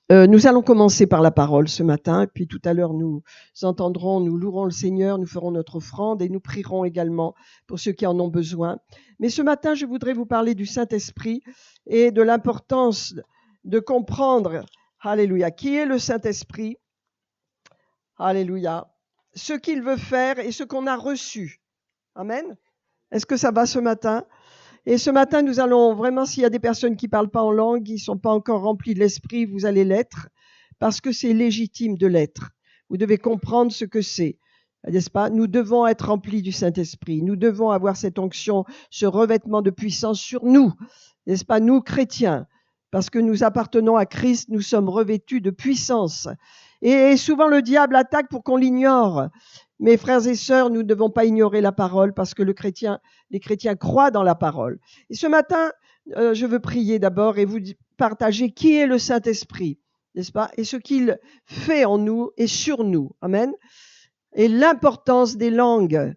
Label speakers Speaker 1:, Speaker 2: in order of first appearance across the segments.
Speaker 1: Nous allons commencer par la parole ce matin, et puis tout à l'heure nous entendrons, nous louerons le Seigneur, nous ferons notre offrande et nous prierons également pour ceux qui en ont besoin. Mais ce matin, je voudrais vous parler du Saint-Esprit et de l'importance de comprendre, alléluia, qui est le Saint-Esprit, alléluia, ce qu'il veut faire et ce qu'on a reçu. Amen. Est-ce que ça va ce matin? Et ce matin, nous allons vraiment, s'il y a des personnes qui ne parlent pas en langue, qui ne sont pas encore remplies de l'esprit, vous allez l'être, parce que c'est légitime de l'être. Vous devez comprendre ce que c'est, n'est-ce pas? Nous devons être remplis du Saint-Esprit. Nous devons avoir cette onction, ce revêtement de puissance sur nous, n'est-ce pas? Nous, chrétiens, parce que nous appartenons à Christ, nous sommes revêtus de puissance. Et souvent, le diable attaque pour qu'on l'ignore. Mes frères et sœurs, nous ne devons pas ignorer la parole parce que les chrétiens croient dans la parole. Et ce matin, je veux prier d'abord et vous partager qui est le Saint-Esprit, n'est-ce pas? Et ce qu'il fait en nous et sur nous. Amen. Et l'importance des langues.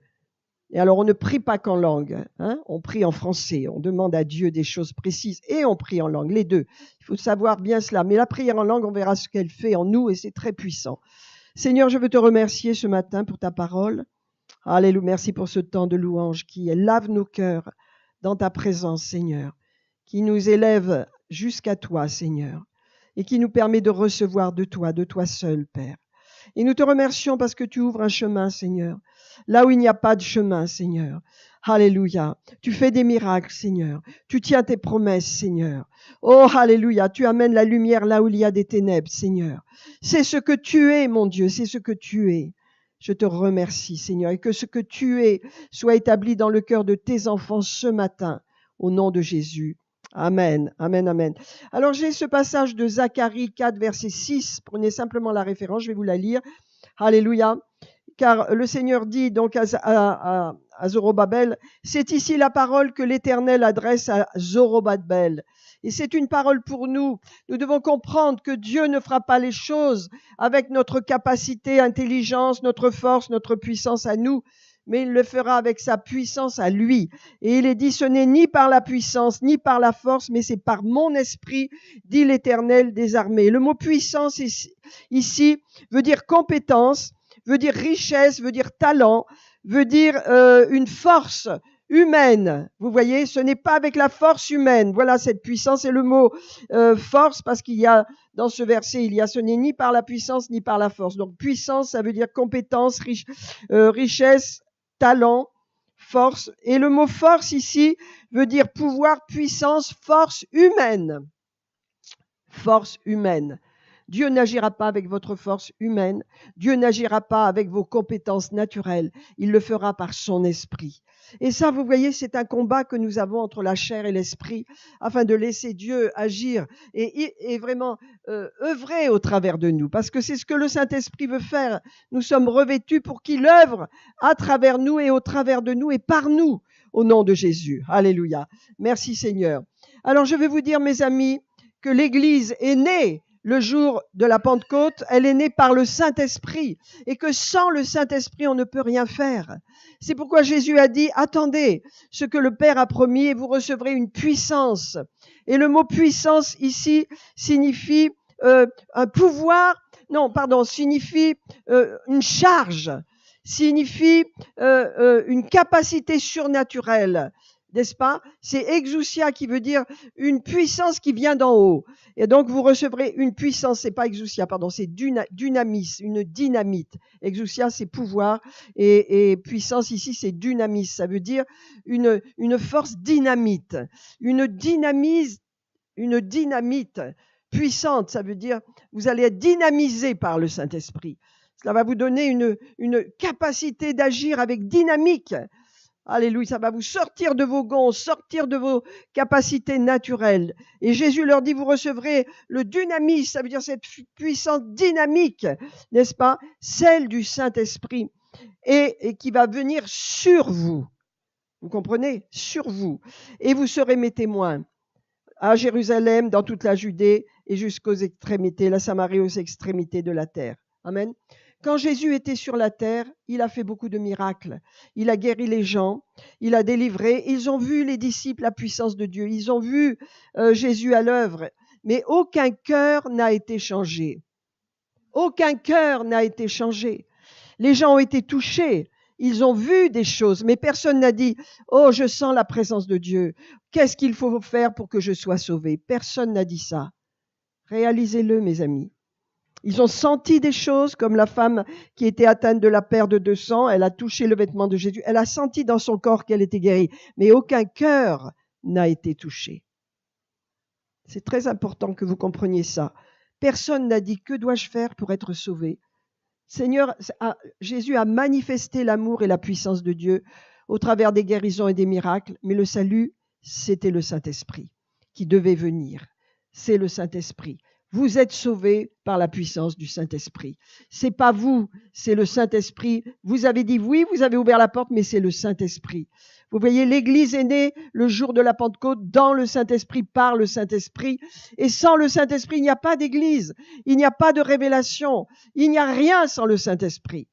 Speaker 1: Et alors, on ne prie pas qu'en langue, hein? On prie en français, on demande à Dieu des choses précises et on prie en langue, les deux. Il faut savoir bien cela. Mais la prière en langue, on verra ce qu'elle fait en nous et c'est très puissant. Seigneur, je veux te remercier ce matin pour ta parole. Alléluia, merci pour ce temps de louange qui lave nos cœurs dans ta présence, Seigneur, qui nous élève jusqu'à toi, Seigneur, et qui nous permet de recevoir de toi seul, Père. Et nous te remercions parce que tu ouvres un chemin, Seigneur, là où il n'y a pas de chemin, Seigneur. Alléluia. Tu fais des miracles, Seigneur. Tu tiens tes promesses, Seigneur. Oh, alléluia. Tu amènes la lumière là où il y a des ténèbres, Seigneur. C'est ce que tu es, mon Dieu. C'est ce que tu es. Je te remercie, Seigneur, et que ce que tu es soit établi dans le cœur de tes enfants ce matin, au nom de Jésus. Amen, amen, amen. Alors j'ai ce passage de Zacharie 4, verset 6. Prenez simplement la référence, je vais vous la lire. Alléluia. Car le Seigneur dit donc à Zorobabel, c'est ici la parole que l'Éternel adresse à Zorobabel. Et c'est une parole pour nous. Nous devons comprendre que Dieu ne fera pas les choses avec notre capacité, intelligence, notre force, notre puissance à nous, mais il le fera avec sa puissance à lui. Et il est dit, ce n'est ni par la puissance, ni par la force, mais c'est par mon esprit, dit l'Éternel des armées. Le mot puissance ici veut dire compétence, veut dire richesse, veut dire talent, veut dire une force humaine. Vous voyez, ce n'est pas avec la force humaine. Voilà cette puissance. Et le mot force, parce qu'il y a dans ce verset, il y a ce n'est ni par la puissance ni par la force. Donc puissance, ça veut dire compétence, richesse, talent, force. Et le mot force ici veut dire pouvoir, puissance, force humaine. Force humaine. Dieu n'agira pas avec votre force humaine. Dieu n'agira pas avec vos compétences naturelles. Il le fera par son esprit. Et ça, vous voyez, c'est un combat que nous avons entre la chair et l'esprit afin de laisser Dieu agir et vraiment œuvrer au travers de nous. Parce que c'est ce que le Saint-Esprit veut faire. Nous sommes revêtus pour qu'il œuvre à travers nous et au travers de nous et par nous au nom de Jésus. Alléluia. Merci Seigneur. Alors je vais vous dire, mes amis, que l'Église est née le jour de la Pentecôte, elle est née par le Saint-Esprit et que sans le Saint-Esprit, on ne peut rien faire. C'est pourquoi Jésus a dit, attendez ce que le Père a promis et vous recevrez une puissance. Et le mot puissance ici signifie un pouvoir, signifie une charge, signifie une capacité surnaturelle. N'est-ce pas? C'est exousia qui veut dire une puissance qui vient d'en haut. Et donc, vous recevrez une puissance, c'est pas exousia, pardon, c'est dynamis, une dynamite. Exousia, c'est pouvoir, et puissance ici, c'est dynamis. Ça veut dire une force dynamite. Une dynamite puissante, ça veut dire vous allez être dynamisé par le Saint-Esprit. Cela va vous donner une capacité d'agir avec dynamique. Alléluia, ça va vous sortir de vos gonds, sortir de vos capacités naturelles. Et Jésus leur dit, vous recevrez le dynamis, ça veut dire cette puissance dynamique, n'est-ce pas? Celle du Saint-Esprit, et qui va venir sur vous. Vous comprenez? Sur vous. Et vous serez mes témoins à Jérusalem, dans toute la Judée et jusqu'aux extrémités, la Samarie aux extrémités de la terre. Amen. Quand Jésus était sur la terre, il a fait beaucoup de miracles. Il a guéri les gens, il a délivré. Ils ont vu, les disciples, la puissance de Dieu. Ils ont vu Jésus à l'œuvre. mais aucun cœur n'a été changé. Aucun cœur n'a été changé. Les gens ont été touchés, ils ont vu des choses, mais personne n'a dit « Oh, je sens la présence de Dieu. Qu'est-ce qu'il faut faire pour que je sois sauvé ?» Personne n'a dit ça. Réalisez-le, mes amis. Ils ont senti des choses, comme la femme qui était atteinte de la perte de sang, elle a touché le vêtement de Jésus, elle a senti dans son corps qu'elle était guérie, mais aucun cœur n'a été touché. C'est très important que vous compreniez ça. Personne n'a dit « Que dois-je faire pour être sauvé ?» Seigneur, Jésus a manifesté l'amour et la puissance de Dieu au travers des guérisons et des miracles, mais le salut, c'était le Saint-Esprit qui devait venir. C'est le Saint-Esprit. Vous êtes sauvés par la puissance du Saint-Esprit. C'est pas vous, c'est le Saint-Esprit. Vous avez dit oui, vous avez ouvert la porte, mais c'est le Saint-Esprit. Vous voyez, l'Église est née le jour de la Pentecôte dans le Saint-Esprit, par le Saint-Esprit. Et sans le Saint-Esprit, il n'y a pas d'Église, il n'y a pas de révélation, il n'y a rien sans le Saint-Esprit.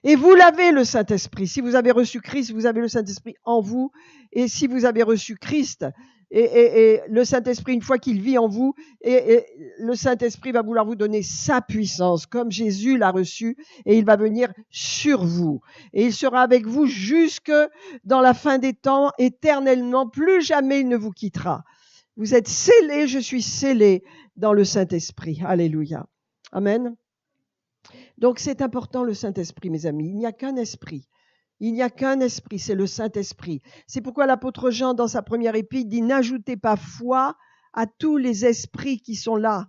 Speaker 1: Et vous l'avez, le Saint-Esprit. Si vous avez reçu Christ, vous avez le Saint-Esprit en vous. Et si vous avez reçu Christ, et le Saint-Esprit, une fois qu'il vit en vous, et le Saint-Esprit va vouloir vous donner sa puissance, comme Jésus l'a reçu, et il va venir sur vous. Et il sera avec vous jusque dans la fin des temps, éternellement. Plus jamais il ne vous quittera. Vous êtes scellés, je suis scellé dans le Saint-Esprit. Alléluia. Amen. Donc c'est important le Saint-Esprit, mes amis. Il n'y a qu'un esprit. Il n'y a qu'un esprit, c'est le Saint-Esprit. C'est pourquoi l'apôtre Jean, dans sa première épître, dit « N'ajoutez pas foi à tous les esprits qui sont là.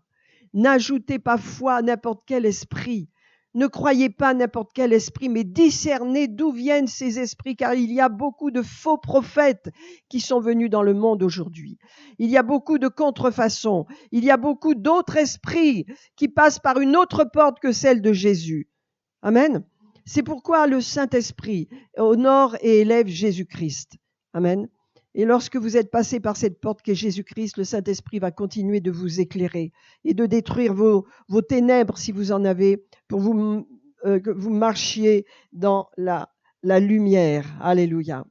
Speaker 1: N'ajoutez pas foi à n'importe quel esprit. Ne croyez pas à n'importe quel esprit, mais discernez d'où viennent ces esprits, car il y a beaucoup de faux prophètes qui sont venus dans le monde aujourd'hui. Il y a beaucoup de contrefaçons. Il y a beaucoup d'autres esprits qui passent par une autre porte que celle de Jésus. » Amen. C'est pourquoi le Saint-Esprit honore et élève Jésus-Christ. Amen. Et lorsque vous êtes passé par cette porte qu'est Jésus-Christ, le Saint-Esprit va continuer de vous éclairer et de détruire vos ténèbres, si vous en avez, pour que vous marchiez dans la lumière. Alléluia.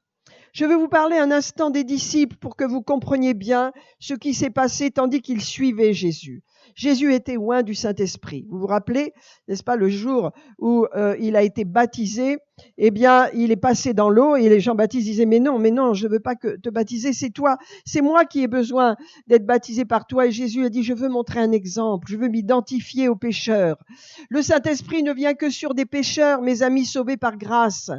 Speaker 1: Je vais vous parler un instant des disciples pour que vous compreniez bien ce qui s'est passé tandis qu'ils suivaient Jésus. Jésus était oint du Saint-Esprit. Vous vous rappelez, n'est-ce pas, le jour où il a été baptisé, eh bien, il est passé dans l'eau et les Jean-Baptiste disaient « Mais non, je ne veux pas te baptiser, c'est toi, c'est moi qui ai besoin d'être baptisé par toi. » Et Jésus a dit « Je veux montrer un exemple, je veux m'identifier aux pécheurs. » Le Saint-Esprit ne vient que sur des pécheurs, mes amis sauvés par grâce.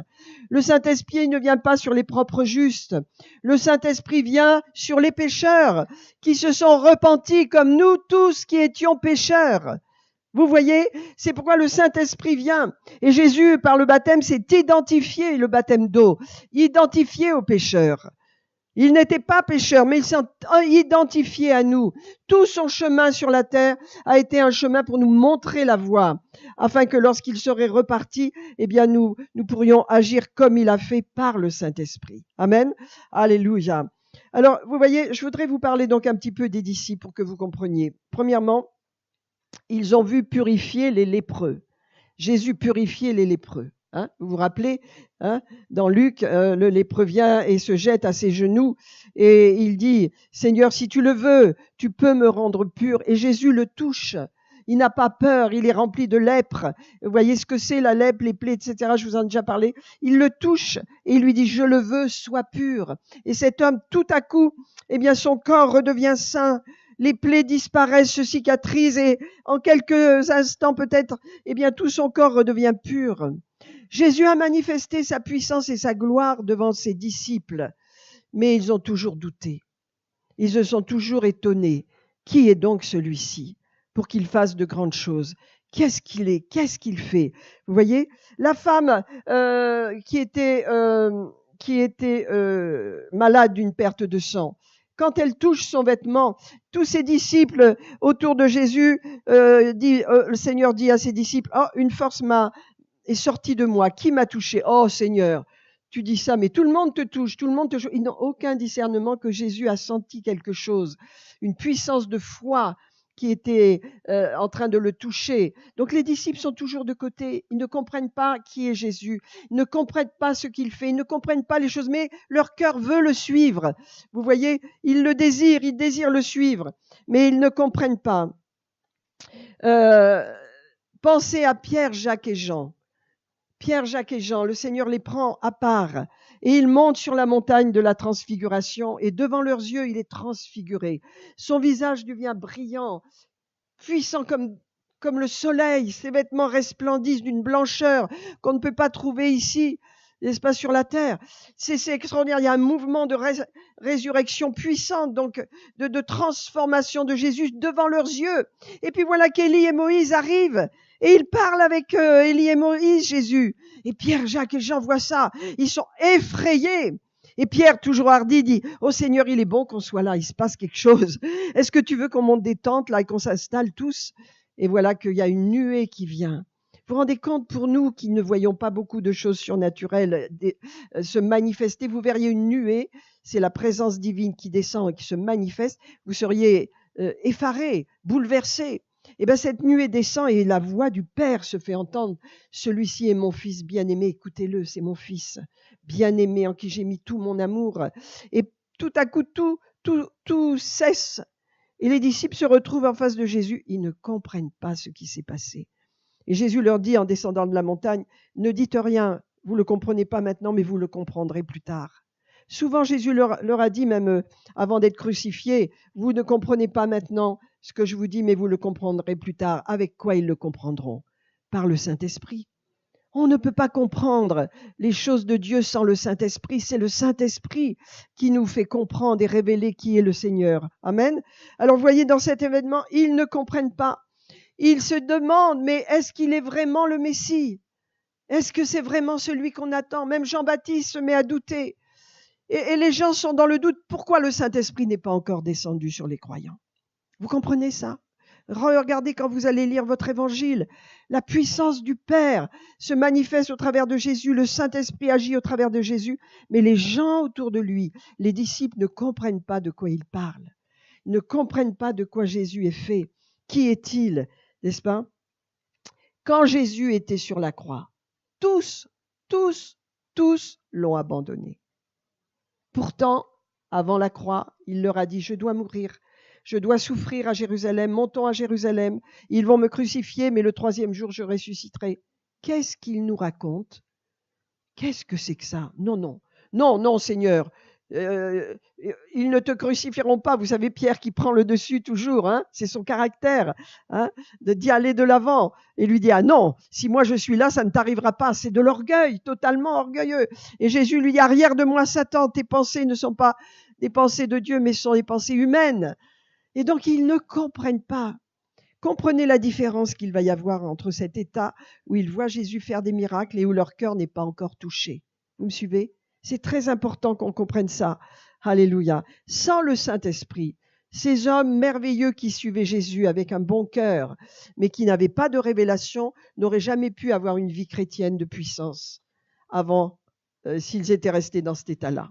Speaker 1: Le Saint-Esprit ne vient pas sur les propres justes. Le Saint-Esprit vient sur les pécheurs qui se sont repentis comme nous tous qui étions pécheurs. Vous voyez, c'est pourquoi le Saint-Esprit vient. Et Jésus, par le baptême, s'est identifié, le baptême d'eau, identifié aux pécheurs. Il n'était pas pécheur, mais il s'est identifié à nous. Tout son chemin sur la terre a été un chemin pour nous montrer la voie, afin que lorsqu'il serait reparti, eh bien nous pourrions agir comme il a fait par le Saint-Esprit. Amen. Alléluia. Alors, vous voyez, je voudrais vous parler donc un petit peu des disciples pour que vous compreniez. Premièrement, ils ont vu purifier les lépreux. Jésus purifiait les lépreux. Vous vous rappelez, dans Luc, le lépreux vient et se jette à ses genoux et il dit « Seigneur, si tu le veux, tu peux me rendre pur. » Et Jésus le touche. Il n'a pas peur, il est rempli de lèpre. Vous voyez ce que c'est la lèpre, les plaies, etc. Je vous en ai déjà parlé. Il le touche et il lui dit « Je le veux, sois pur. » Et cet homme, tout à coup, eh bien, son corps redevient sain. Les plaies disparaissent, se cicatrisent et en quelques instants peut-être, eh bien, tout son corps redevient pur. Jésus a manifesté sa puissance et sa gloire devant ses disciples, mais ils ont toujours douté. Ils se sont toujours étonnés. Qui est donc celui-ci pour qu'il fasse de grandes choses? Qu'est-ce qu'il est? Qu'est-ce qu'il fait? Vous voyez, la femme qui était malade d'une perte de sang, quand elle touche son vêtement, tous ses disciples autour de Jésus, le Seigneur dit à ses disciples, « Oh, une force est sortie de moi. Qui m'a touché? Oh Seigneur, tu dis ça, mais tout le monde te touche, tout le monde te touche. » Ils n'ont aucun discernement que Jésus a senti quelque chose, une puissance de foi qui étaient en train de le toucher. Donc les disciples sont toujours de côté. Ils ne comprennent pas qui est Jésus. Ils ne comprennent pas ce qu'il fait. Ils ne comprennent pas les choses, mais leur cœur veut le suivre. Vous voyez, ils le désirent, ils désirent le suivre, mais ils ne comprennent pas. Pensez à Pierre, Jacques et Jean. Pierre, Jacques et Jean, le Seigneur les prend à part et ils montent sur la montagne de la transfiguration et devant leurs yeux, il est transfiguré. Son visage devient brillant, puissant comme le soleil. Ses vêtements resplendissent d'une blancheur qu'on ne peut pas trouver ici, n'est-ce pas, sur la terre. C'est extraordinaire. Il y a un mouvement de résurrection puissante, donc de transformation de Jésus devant leurs yeux. Et puis voilà qu'Élie et Moïse arrivent. Et ils parlent avec Élie et Moïse, Jésus. Et Pierre, Jacques et Jean voient ça. Ils sont effrayés. Et Pierre, toujours hardi, dit « Oh Seigneur, il est bon qu'on soit là, il se passe quelque chose. Est-ce que tu veux qu'on monte des tentes là et qu'on s'installe tous ?» Et voilà qu'il y a une nuée qui vient. Vous vous rendez compte, pour nous qui ne voyons pas beaucoup de choses surnaturelles se manifester, vous verriez une nuée, c'est la présence divine qui descend et qui se manifeste, vous seriez effarés, bouleversés. Et bien cette nuée descend et la voix du Père se fait entendre. Celui-ci est mon fils bien-aimé, écoutez-le, c'est mon fils bien-aimé en qui j'ai mis tout mon amour. Et tout à coup, tout cesse. Et les disciples se retrouvent en face de Jésus. Ils ne comprennent pas ce qui s'est passé. Et Jésus leur dit en descendant de la montagne, ne dites rien, vous ne le comprenez pas maintenant, mais vous le comprendrez plus tard. Souvent, Jésus leur a dit, même avant d'être crucifié, vous ne comprenez pas maintenant ce que je vous dis, mais vous le comprendrez plus tard. Avec quoi ils le comprendront? Par le Saint-Esprit. On ne peut pas comprendre les choses de Dieu sans le Saint-Esprit. C'est le Saint-Esprit qui nous fait comprendre et révéler qui est le Seigneur. Amen. Alors, vous voyez, dans cet événement, ils ne comprennent pas. Ils se demandent, mais est-ce qu'il est vraiment le Messie? Est-ce que c'est vraiment celui qu'on attend? Même Jean-Baptiste se met à douter. Et les gens sont dans le doute. Pourquoi le Saint-Esprit n'est pas encore descendu sur les croyants? Vous comprenez ça? Regardez quand vous allez lire votre évangile. La puissance du Père se manifeste au travers de Jésus. Le Saint-Esprit agit au travers de Jésus. Mais les gens autour de lui, les disciples, ne comprennent pas de quoi il parle. Ils ne comprennent pas de quoi Jésus est fait. Qui est-il? N'est-ce pas? Quand Jésus était sur la croix, tous l'ont abandonné. Pourtant, avant la croix, il leur a dit, je dois mourir, je dois souffrir à Jérusalem, montons à Jérusalem, ils vont me crucifier, mais le 3e jour, je ressusciterai. Qu'est-ce qu'il nous raconte? Qu'est-ce que c'est que ça? Non, Seigneur, ils ne te crucifieront pas. Vous savez, Pierre qui prend le dessus toujours, hein, c'est son caractère, hein, d'y aller de l'avant. Et lui dit, ah non, si moi je suis là, ça ne t'arrivera pas. C'est de l'orgueil, totalement orgueilleux. Et Jésus lui dit, arrière de moi, Satan, tes pensées ne sont pas des pensées de Dieu, mais sont des pensées humaines. Et donc, ils ne comprennent pas. Comprenez la différence qu'il va y avoir entre cet état où ils voient Jésus faire des miracles et où leur cœur n'est pas encore touché. Vous me suivez? C'est très important qu'on comprenne ça. Alléluia. Sans le Saint-Esprit, ces hommes merveilleux qui suivaient Jésus avec un bon cœur, mais qui n'avaient pas de révélation, n'auraient jamais pu avoir une vie chrétienne de puissance avant, s'ils étaient restés dans cet état-là.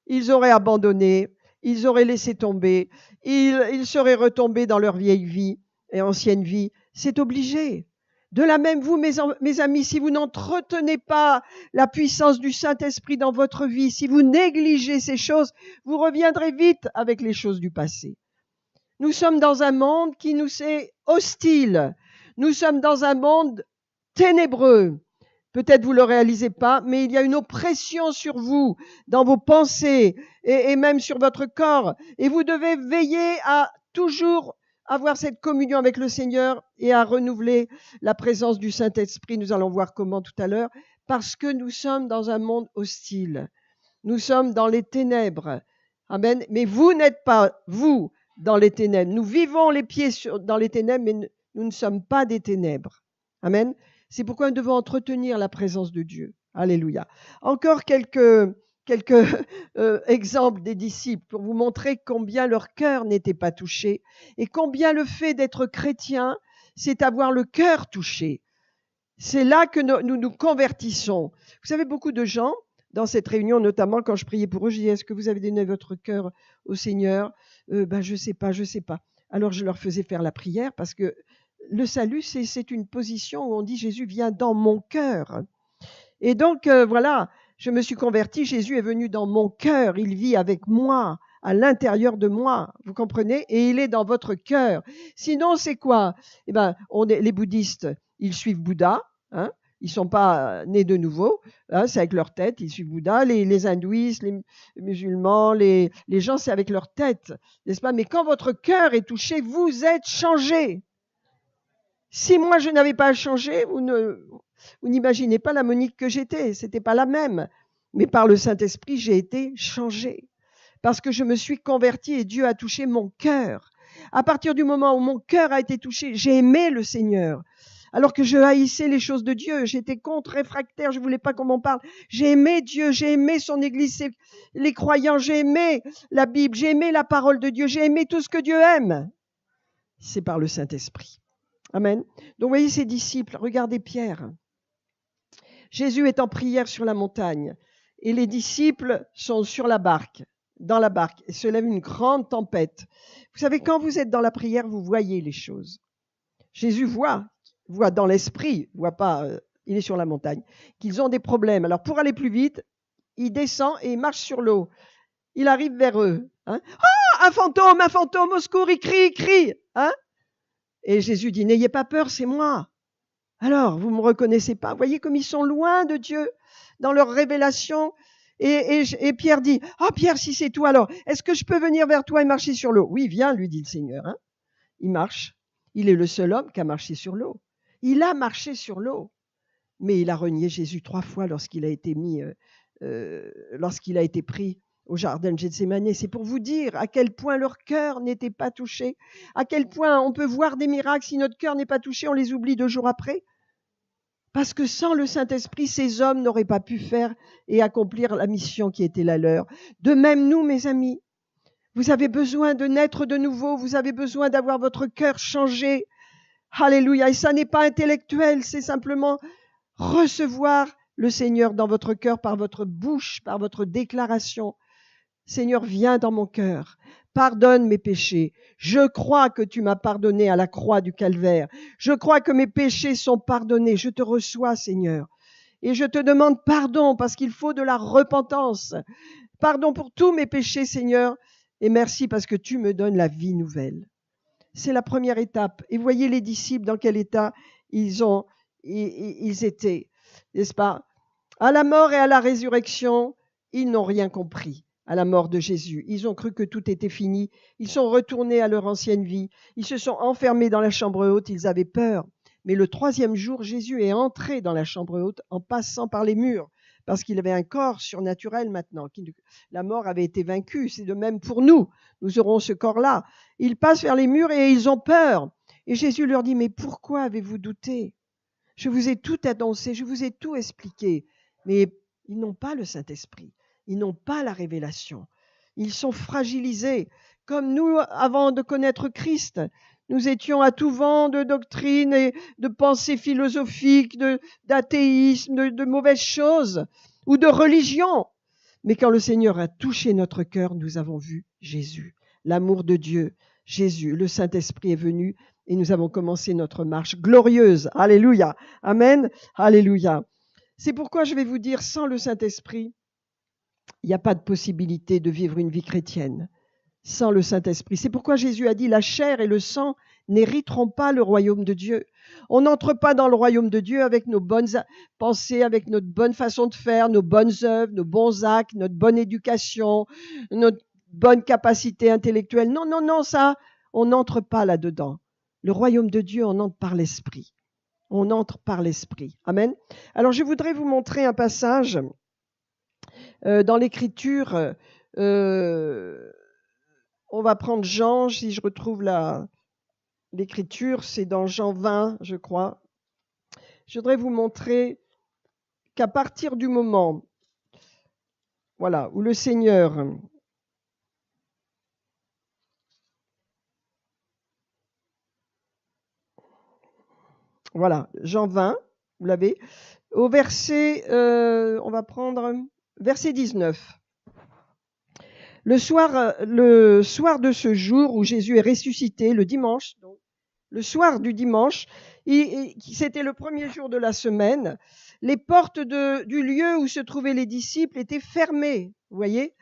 Speaker 1: Ils auraient abandonné, ils auraient laissé tomber, ils seraient retombés dans leur vieille vie et ancienne vie. C'est obligé. De la même, vous, mes amis, si vous n'entretenez pas la puissance du Saint-Esprit dans votre vie, si vous négligez ces choses, vous reviendrez vite avec les choses du passé. Nous sommes dans un monde qui nous est hostile. Nous sommes dans un monde ténébreux. Peut-être vous ne le réalisez pas, mais il y a une oppression sur vous, dans vos pensées et même sur votre corps. Et vous devez veiller à toujours avoir cette communion avec le Seigneur et à renouveler la présence du Saint-Esprit. Nous allons voir comment tout à l'heure, parce que nous sommes dans un monde hostile. Nous sommes dans les ténèbres. Amen. Mais vous n'êtes pas, vous, dans les ténèbres. Nous vivons les pieds dans les ténèbres, mais nous ne sommes pas des ténèbres. Amen. C'est pourquoi nous devons entretenir la présence de Dieu. Alléluia. Encore quelques exemples des disciples pour vous montrer combien leur cœur n'était pas touché et combien le fait d'être chrétien, c'est avoir le cœur touché. C'est là que nous nous convertissons. Vous savez, beaucoup de gens, dans cette réunion, notamment quand je priais pour eux, je disais, est-ce que vous avez donné votre cœur au Seigneur? Je sais pas. Alors je leur faisais faire la prière parce que le salut, c'est une position où on dit Jésus vient dans mon cœur. Et donc, voilà, je me suis convertie, Jésus est venu dans mon cœur, il vit avec moi, à l'intérieur de moi, vous comprenez? Et il est dans votre cœur. Sinon, c'est quoi? Eh ben, les bouddhistes, ils suivent Bouddha, hein? Ils sont pas nés de nouveau, hein? C'est avec leur tête, ils suivent Bouddha. Les hindouistes, les musulmans, les gens, c'est avec leur tête, n'est-ce pas? Mais quand votre cœur est touché, vous êtes changé. Si moi je n'avais pas changé, vous n'imaginez pas la Monique que j'étais, c'était pas la même. Mais par le Saint-Esprit, j'ai été changée. Parce que je me suis convertie et Dieu a touché mon cœur. À partir du moment où mon cœur a été touché, j'ai aimé le Seigneur. Alors que je haïssais les choses de Dieu, j'étais contre, réfractaire, je voulais pas qu'on m'en parle. J'ai aimé Dieu, j'ai aimé son Église, les croyants, j'ai aimé la Bible, j'ai aimé la parole de Dieu, j'ai aimé tout ce que Dieu aime. C'est par le Saint-Esprit. Amen. Donc, vous voyez ces disciples, regardez Pierre. Jésus est en prière sur la montagne et les disciples sont sur la barque, dans la barque, et se lève une grande tempête. Vous savez, quand vous êtes dans la prière, vous voyez les choses. Jésus voit dans l'esprit, voit pas, il est sur la montagne, qu'ils ont des problèmes. Alors, pour aller plus vite, il descend et il marche sur l'eau. Il arrive vers eux. Hein. Ah, un fantôme, au secours, il crie. Hein. Et Jésus dit, n'ayez pas peur, c'est moi. Alors, vous ne me reconnaissez pas. Vous voyez comme ils sont loin de Dieu dans leur révélation. Et Pierre dit, ah Pierre, si c'est toi alors, est-ce que je peux venir vers toi et marcher sur l'eau? Oui, viens, lui dit le Seigneur. Hein. Il marche. Il est le seul homme qui a marché sur l'eau. Il a marché sur l'eau. Mais il a renié Jésus 3 fois lorsqu'il a été lorsqu'il a été pris au jardin de Gethsémani. C'est pour vous dire à quel point leur cœur n'était pas touché, à quel point on peut voir des miracles, si notre cœur n'est pas touché, on les oublie 2 jours après. Parce que sans le Saint-Esprit, ces hommes n'auraient pas pu faire et accomplir la mission qui était la leur. De même, nous, mes amis, vous avez besoin de naître de nouveau, vous avez besoin d'avoir votre cœur changé. Alléluia. Et ça n'est pas intellectuel, c'est simplement recevoir le Seigneur dans votre cœur par votre bouche, par votre déclaration. Seigneur, viens dans mon cœur. Pardonne mes péchés. Je crois que tu m'as pardonné à la croix du calvaire. Je crois que mes péchés sont pardonnés. Je te reçois, Seigneur. Et je te demande pardon parce qu'il faut de la repentance. Pardon pour tous mes péchés, Seigneur. Et merci parce que tu me donnes la vie nouvelle. C'est la première étape. Et voyez les disciples dans quel état ils étaient, n'est-ce pas? À la mort et à la résurrection, ils n'ont rien compris. À la mort de Jésus. Ils ont cru que tout était fini. Ils sont retournés à leur ancienne vie. Ils se sont enfermés dans la chambre haute. Ils avaient peur. Mais le 3e jour, Jésus est entré dans la chambre haute en passant par les murs parce qu'il avait un corps surnaturel maintenant. La mort avait été vaincue. C'est de même pour nous. Nous aurons ce corps-là. Ils passent vers les murs et ils ont peur. Et Jésus leur dit, mais pourquoi avez-vous douté? Je vous ai tout annoncé, je vous ai tout expliqué. Mais ils n'ont pas le Saint-Esprit. Ils n'ont pas la révélation. Ils sont fragilisés. Comme nous, avant de connaître Christ, nous étions à tout vent de doctrines et de pensées philosophiques, d'athéisme, de mauvaises choses ou de religion. Mais quand le Seigneur a touché notre cœur, nous avons vu Jésus, l'amour de Dieu, Jésus. Le Saint-Esprit est venu et nous avons commencé notre marche glorieuse. Alléluia. Amen. Alléluia. C'est pourquoi je vais vous dire, sans le Saint-Esprit, il n'y a pas de possibilité de vivre une vie chrétienne sans le Saint-Esprit. C'est pourquoi Jésus a dit, la chair et le sang n'hériteront pas le royaume de Dieu. On n'entre pas dans le royaume de Dieu avec nos bonnes pensées, avec notre bonne façon de faire, nos bonnes œuvres, nos bons actes, notre bonne éducation, notre bonne capacité intellectuelle. Non, non, non, ça, on n'entre pas là-dedans. Le royaume de Dieu, on entre par l'Esprit. On entre par l'Esprit. Amen. Alors, je voudrais vous montrer un passage dans l'Écriture. On va prendre Jean, si je retrouve l'Écriture, c'est dans Jean 20, je crois. Je voudrais vous montrer qu'à partir du moment, voilà, où le Seigneur voilà, Jean 20, vous l'avez, au verset, on va prendre verset 19. Le soir de ce jour où Jésus est ressuscité, le dimanche, donc, le soir du dimanche, c'était le premier jour de la semaine, les portes du lieu où se trouvaient les disciples étaient fermées, vous voyez,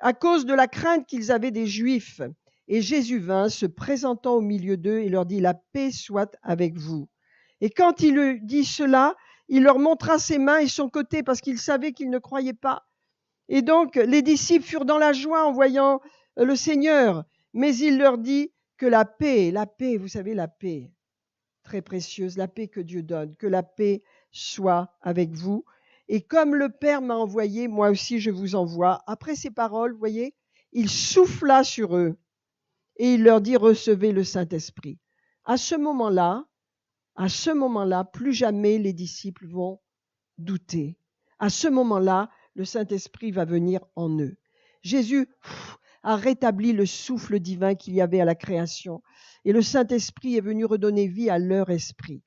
Speaker 1: à cause de la crainte qu'ils avaient des Juifs. Et Jésus vint, se présentant au milieu d'eux, et leur dit, la paix soit avec vous. Et quand il eut dit cela, il leur montra ses mains et son côté, parce qu'il savait qu'ils ne croyaient pas. Et donc, les disciples furent dans la joie en voyant le Seigneur. Mais il leur dit que la paix, vous savez, la paix, très précieuse, la paix que Dieu donne, que la paix soit avec vous. Et comme le Père m'a envoyé, moi aussi je vous envoie. Après ces paroles, vous voyez, il souffla sur eux et il leur dit, recevez le Saint-Esprit. À ce moment-là, plus jamais les disciples vont douter. À ce moment-là, le Saint-Esprit va venir en eux. Jésus a rétabli le souffle divin qu'il y avait à la création et le Saint-Esprit est venu redonner vie à leur esprit.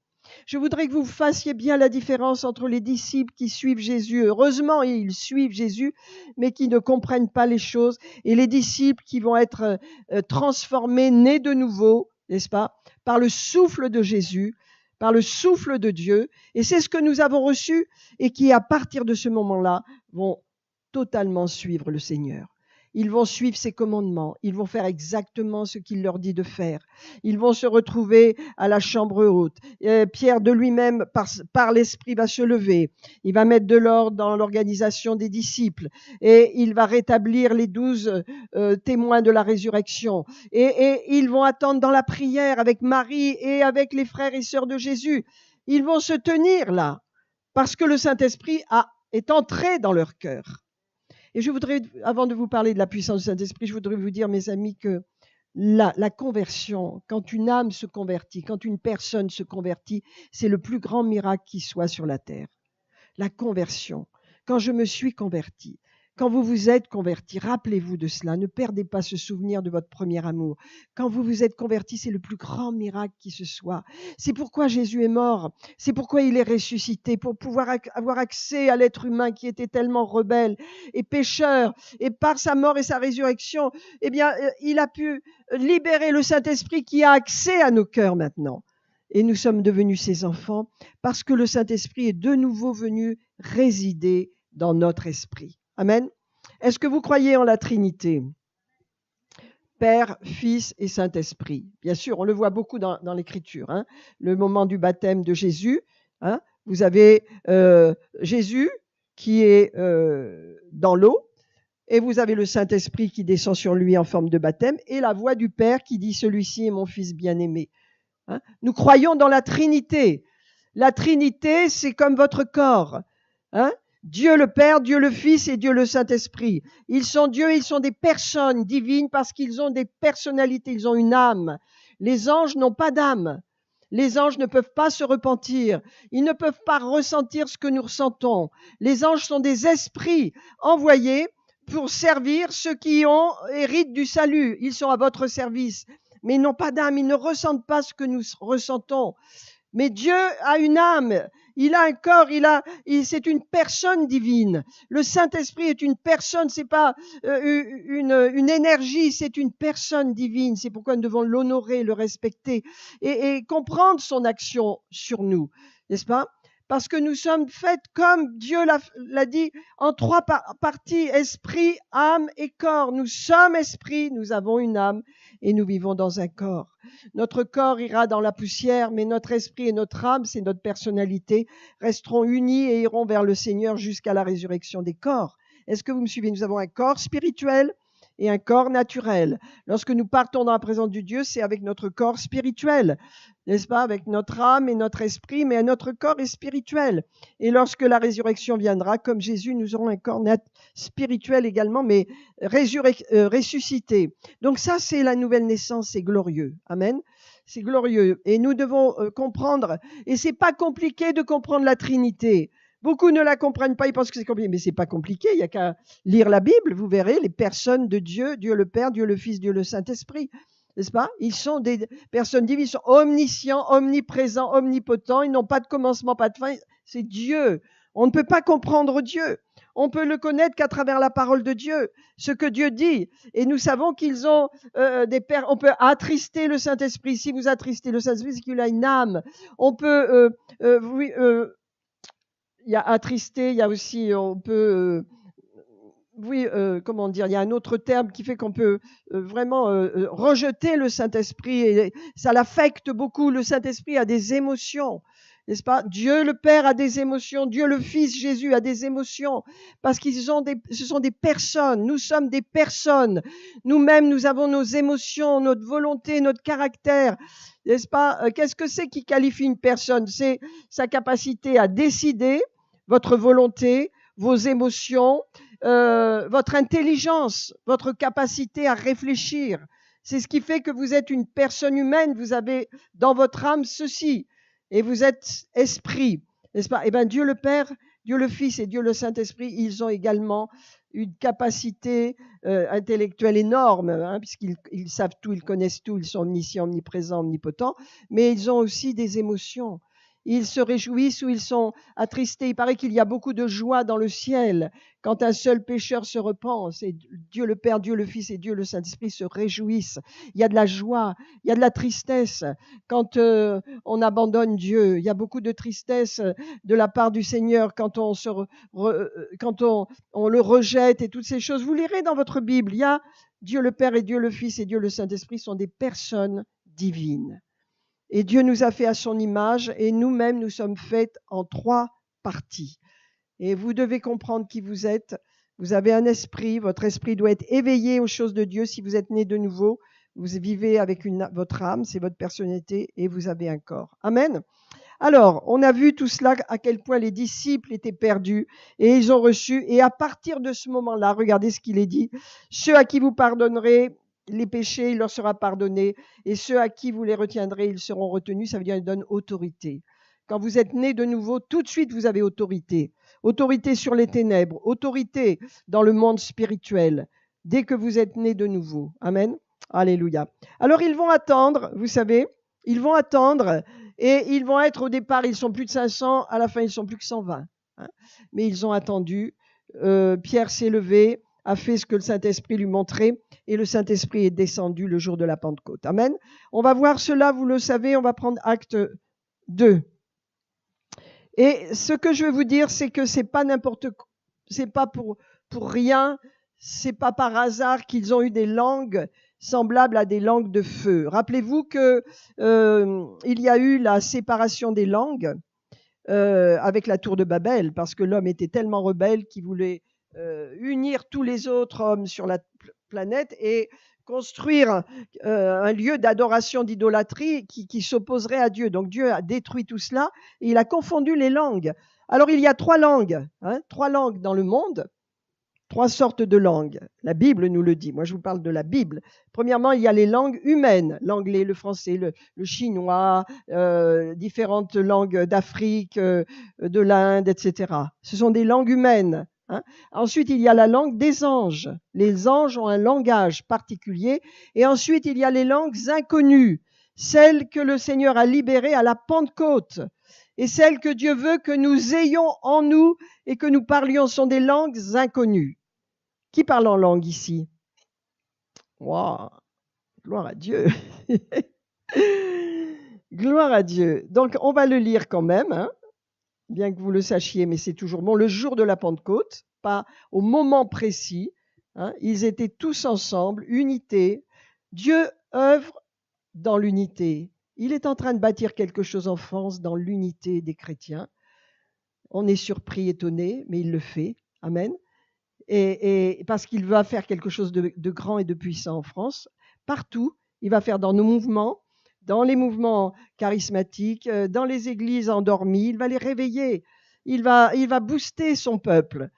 Speaker 1: Je voudrais que vous fassiez bien la différence entre les disciples qui suivent Jésus. Heureusement, ils suivent Jésus, mais qui ne comprennent pas les choses, et les disciples qui vont être transformés, nés de nouveau, n'est-ce pas, par le souffle de Jésus, par le souffle de Dieu. Et c'est ce que nous avons reçu et qui, à partir de ce moment-là, vont totalement suivre le Seigneur. Ils vont suivre ses commandements. Ils vont faire exactement ce qu'il leur dit de faire. Ils vont se retrouver à la chambre haute. Pierre de lui-même, par l'Esprit, va se lever. Il va mettre de l'ordre dans l'organisation des disciples. Et il va rétablir les 12 témoins de la résurrection. Et ils vont attendre dans la prière avec Marie et avec les frères et sœurs de Jésus. Ils vont se tenir là, parce que le Saint-Esprit est entré dans leur cœur. Et je voudrais, avant de vous parler de la puissance du Saint-Esprit, je voudrais vous dire, mes amis, que la conversion, quand une âme se convertit, quand une personne se convertit, c'est le plus grand miracle qui soit sur la terre. La conversion. Quand je me suis converti, quand vous vous êtes converti, rappelez-vous de cela. Ne perdez pas ce souvenir de votre premier amour. Quand vous vous êtes converti, c'est le plus grand miracle qui se soit. C'est pourquoi Jésus est mort. C'est pourquoi il est ressuscité, pour pouvoir avoir accès à l'être humain qui était tellement rebelle et pécheur. Et par sa mort et sa résurrection, eh bien, il a pu libérer le Saint-Esprit qui a accès à nos cœurs maintenant. Et nous sommes devenus ses enfants parce que le Saint-Esprit est de nouveau venu résider dans notre esprit. Amen. Est-ce que vous croyez en la Trinité? Père, Fils et Saint-Esprit. Bien sûr, on le voit beaucoup dans l'Écriture. Hein. Le moment du baptême de Jésus, hein, vous avez Jésus qui est dans l'eau, et vous avez le Saint-Esprit qui descend sur lui en forme de baptême, et la voix du Père qui dit « Celui-ci est mon Fils bien-aimé ». Hein. Nous croyons dans la Trinité. La Trinité, c'est comme votre corps. Hein. Dieu le Père, Dieu le Fils et Dieu le Saint-Esprit. Ils sont Dieu, ils sont des personnes divines parce qu'ils ont des personnalités, ils ont une âme. Les anges n'ont pas d'âme. Les anges ne peuvent pas se repentir. Ils ne peuvent pas ressentir ce que nous ressentons. Les anges sont des esprits envoyés pour servir ceux qui héritent du salut. Ils sont à votre service. Mais ils n'ont pas d'âme, ils ne ressentent pas ce que nous ressentons. Mais Dieu a une âme, il a un corps, c'est une personne divine. Le Saint-Esprit est une personne, c'est pas une énergie, c'est une personne divine. C'est pourquoi nous devons l'honorer, le respecter et comprendre son action sur nous, n'est-ce pas? Parce que nous sommes faits comme Dieu l'a dit, en 3 parties, esprit, âme et corps. Nous sommes esprit, nous avons une âme et nous vivons dans un corps. Notre corps ira dans la poussière, mais notre esprit et notre âme, c'est notre personnalité, resteront unis et iront vers le Seigneur jusqu'à la résurrection des corps. Est-ce que vous me suivez? Nous avons un corps spirituel et un corps naturel. Lorsque nous partons dans la présence du Dieu, c'est avec notre corps spirituel, n'est-ce pas? Avec notre âme et notre esprit, mais notre corps est spirituel. Et lorsque la résurrection viendra, comme Jésus, nous aurons un corps spirituel également, mais ressuscité. Donc ça, c'est la nouvelle naissance, c'est glorieux. Amen. C'est glorieux. Et nous devons comprendre, et c'est pas compliqué de comprendre la Trinité. Beaucoup ne la comprennent pas, ils pensent que c'est compliqué, mais c'est pas compliqué, il y a qu'à lire la Bible, vous verrez les personnes de Dieu, Dieu le Père, Dieu le Fils, Dieu le Saint-Esprit, n'est-ce pas? Ils sont des personnes divines, ils sont omniscients, omniprésents, omnipotents, ils n'ont pas de commencement, pas de fin, c'est Dieu. On ne peut pas comprendre Dieu. On peut le connaître qu'à travers la parole de Dieu, ce que Dieu dit. Et nous savons qu'ils ont des pères. On peut attrister le Saint-Esprit. Si vous attristez le Saint-Esprit, c'est qu'il a une âme. On peut, oui, il y a attrister, il y a aussi, on peut, oui, comment dire, il y a un autre terme qui fait qu'on peut vraiment rejeter le Saint-Esprit et ça l'affecte beaucoup. Le Saint-Esprit a des émotions, n'est-ce pas? Dieu le Père a des émotions, Dieu le Fils Jésus a des émotions parce ce sont des personnes. Nous sommes des personnes. Nous-mêmes, nous avons nos émotions, notre volonté, notre caractère, n'est-ce pas? Qu'est-ce que c'est qui qualifie une personne? C'est sa capacité à décider, votre volonté, vos émotions, votre intelligence, votre capacité à réfléchir. C'est ce qui fait que vous êtes une personne humaine. Vous avez dans votre âme ceci, et vous êtes esprit, n'est-ce pas? Eh bien, Dieu le Père, Dieu le Fils et Dieu le Saint-Esprit, ils ont également une capacité intellectuelle énorme, hein, puisqu'ils savent tout, ils connaissent tout, ils sont omniscients, omniprésents, omnipotents, mais ils ont aussi des émotions. Ils se réjouissent ou ils sont attristés. Il paraît qu'il y a beaucoup de joie dans le ciel quand un seul pécheur se repent. Et Dieu le Père, Dieu le Fils et Dieu le Saint-Esprit se réjouissent. Il y a de la joie, il y a de la tristesse quand on abandonne Dieu. Il y a beaucoup de tristesse de la part du Seigneur quand on le rejette et toutes ces choses. Vous lirez dans votre Bible, il y a Dieu le Père et Dieu le Fils et Dieu le Saint-Esprit sont des personnes divines. Et Dieu nous a fait à son image et nous-mêmes, nous sommes faits en 3 parties. Et vous devez comprendre qui vous êtes. Vous avez un esprit, votre esprit doit être éveillé aux choses de Dieu. Si vous êtes né de nouveau, vous vivez avec votre âme, c'est votre personnalité et vous avez un corps. Amen. Alors, on a vu tout cela, à quel point les disciples étaient perdus et ils ont reçu. Et à partir de ce moment-là, regardez ce qu'il est dit. Ceux à qui vous pardonnerez les péchés, il leur sera pardonné, et ceux à qui vous les retiendrez, ils seront retenus. Ça veut dire qu'il donne autorité. Quand vous êtes né de nouveau, tout de suite, vous avez autorité. Autorité sur les ténèbres, autorité dans le monde spirituel, dès que vous êtes né de nouveau. Amen. Alléluia. Alors, ils vont attendre, vous savez, ils vont attendre, et ils vont être, au départ, ils sont plus de 500, à la fin, ils sont plus que 120. Hein. Mais ils ont attendu. Pierre s'est levé, a fait ce que le Saint-Esprit lui montrait, et le Saint-Esprit est descendu le jour de la Pentecôte. Amen. On va voir cela, vous le savez, on va prendre acte 2. Et ce que je veux vous dire, c'est que c'est pas c'est pas pour rien, c'est pas par hasard qu'ils ont eu des langues semblables à des langues de feu. Rappelez-vous que il y a eu la séparation des langues avec la tour de Babel, parce que l'homme était tellement rebelle qu'il voulait unir tous les autres hommes sur la planète et construire un lieu d'adoration, d'idolâtrie qui s'opposerait à Dieu. Donc Dieu a détruit tout cela et il a confondu les langues. Alors il y a 3 langues, 3 langues dans le monde, 3 sortes de langues. La Bible nous le dit. Moi, je vous parle de la Bible. Premièrement, il y a les langues humaines, l'anglais, le français, le chinois, différentes langues d'Afrique, de l'Inde, etc. Ce sont des langues humaines. Hein. Ensuite, il y a la langue des anges. Les anges ont un langage particulier. Et ensuite, il y a les langues inconnues, celles que le Seigneur a libérées à la Pentecôte. Et celles que Dieu veut que nous ayons en nous et que nous parlions sont des langues inconnues. Qui parle en langue ici? Wow, gloire à Dieu. Gloire à Dieu. Donc, on va le lire quand même, hein, bien que vous le sachiez, mais c'est toujours bon. Le jour de la Pentecôte, pas au moment précis. Hein, ils étaient tous ensemble, unité. Dieu œuvre dans l'unité. Il est en train de bâtir quelque chose en France dans l'unité des chrétiens. On est surpris, étonné, mais il le fait. Amen. Et parce qu'il va faire quelque chose de grand et de puissant en France. Partout, il va faire dans nos mouvements, dans les mouvements charismatiques, dans les églises endormies. Il va les réveiller. Il va booster son peuple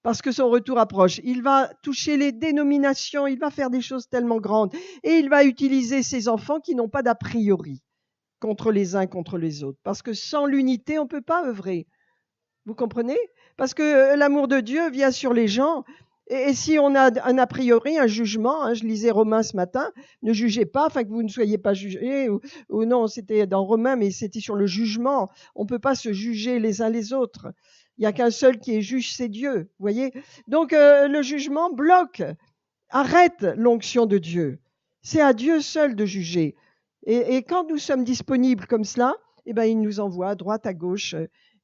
Speaker 1: parce que son retour approche. Il va toucher les dénominations. Il va faire des choses tellement grandes. Et il va utiliser ces enfants qui n'ont pas d'a priori contre les uns, contre les autres. Parce que sans l'unité, on ne peut pas œuvrer. Vous comprenez? Parce que l'amour de Dieu vient sur les gens. Et si on a un a priori, un jugement, hein, je lisais Romains ce matin, ne jugez pas, afin que vous ne soyez pas jugés, ou non, c'était dans Romains, mais c'était sur le jugement. On ne peut pas se juger les uns les autres. Il n'y a qu'un seul qui est juge, c'est Dieu. Vous voyez? Donc le jugement bloque, arrête l'onction de Dieu. C'est à Dieu seul de juger. Et quand nous sommes disponibles comme cela, eh ben, il nous envoie à droite, à gauche,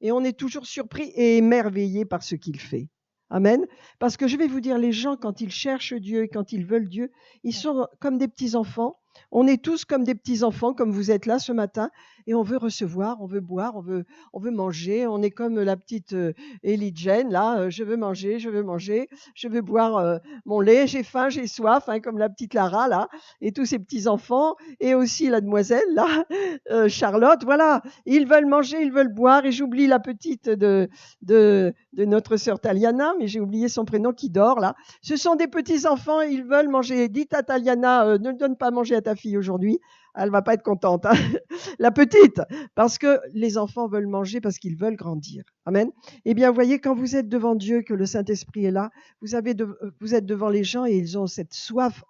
Speaker 1: et on est toujours surpris et émerveillé par ce qu'il fait. Amen. Parce que je vais vous dire, les gens, quand ils cherchent Dieu et quand ils veulent Dieu, ils sont comme des petits-enfants. On est tous comme des petits-enfants, comme vous êtes là ce matin, et on veut recevoir, on veut boire, on veut manger. On est comme la petite Ellie Jane, là, je veux manger, je veux boire mon lait, j'ai faim, j'ai soif, hein, comme la petite Lara, là, et tous ces petits-enfants, et aussi la demoiselle, là, Charlotte, voilà. Ils veulent manger, ils veulent boire, et j'oublie la petite de notre sœur Taliana, mais j'ai oublié son prénom qui dort, là. Ce sont des petits-enfants, ils veulent manger. Dites à Taliana, ne donne pas à manger à ta fille aujourd'hui, elle va pas être contente, hein. La petite, parce que les enfants veulent manger parce qu'ils veulent grandir. Amen. Eh bien, vous voyez, quand vous êtes devant Dieu, que le Saint-Esprit est là, vous êtes devant les gens et ils ont cette soif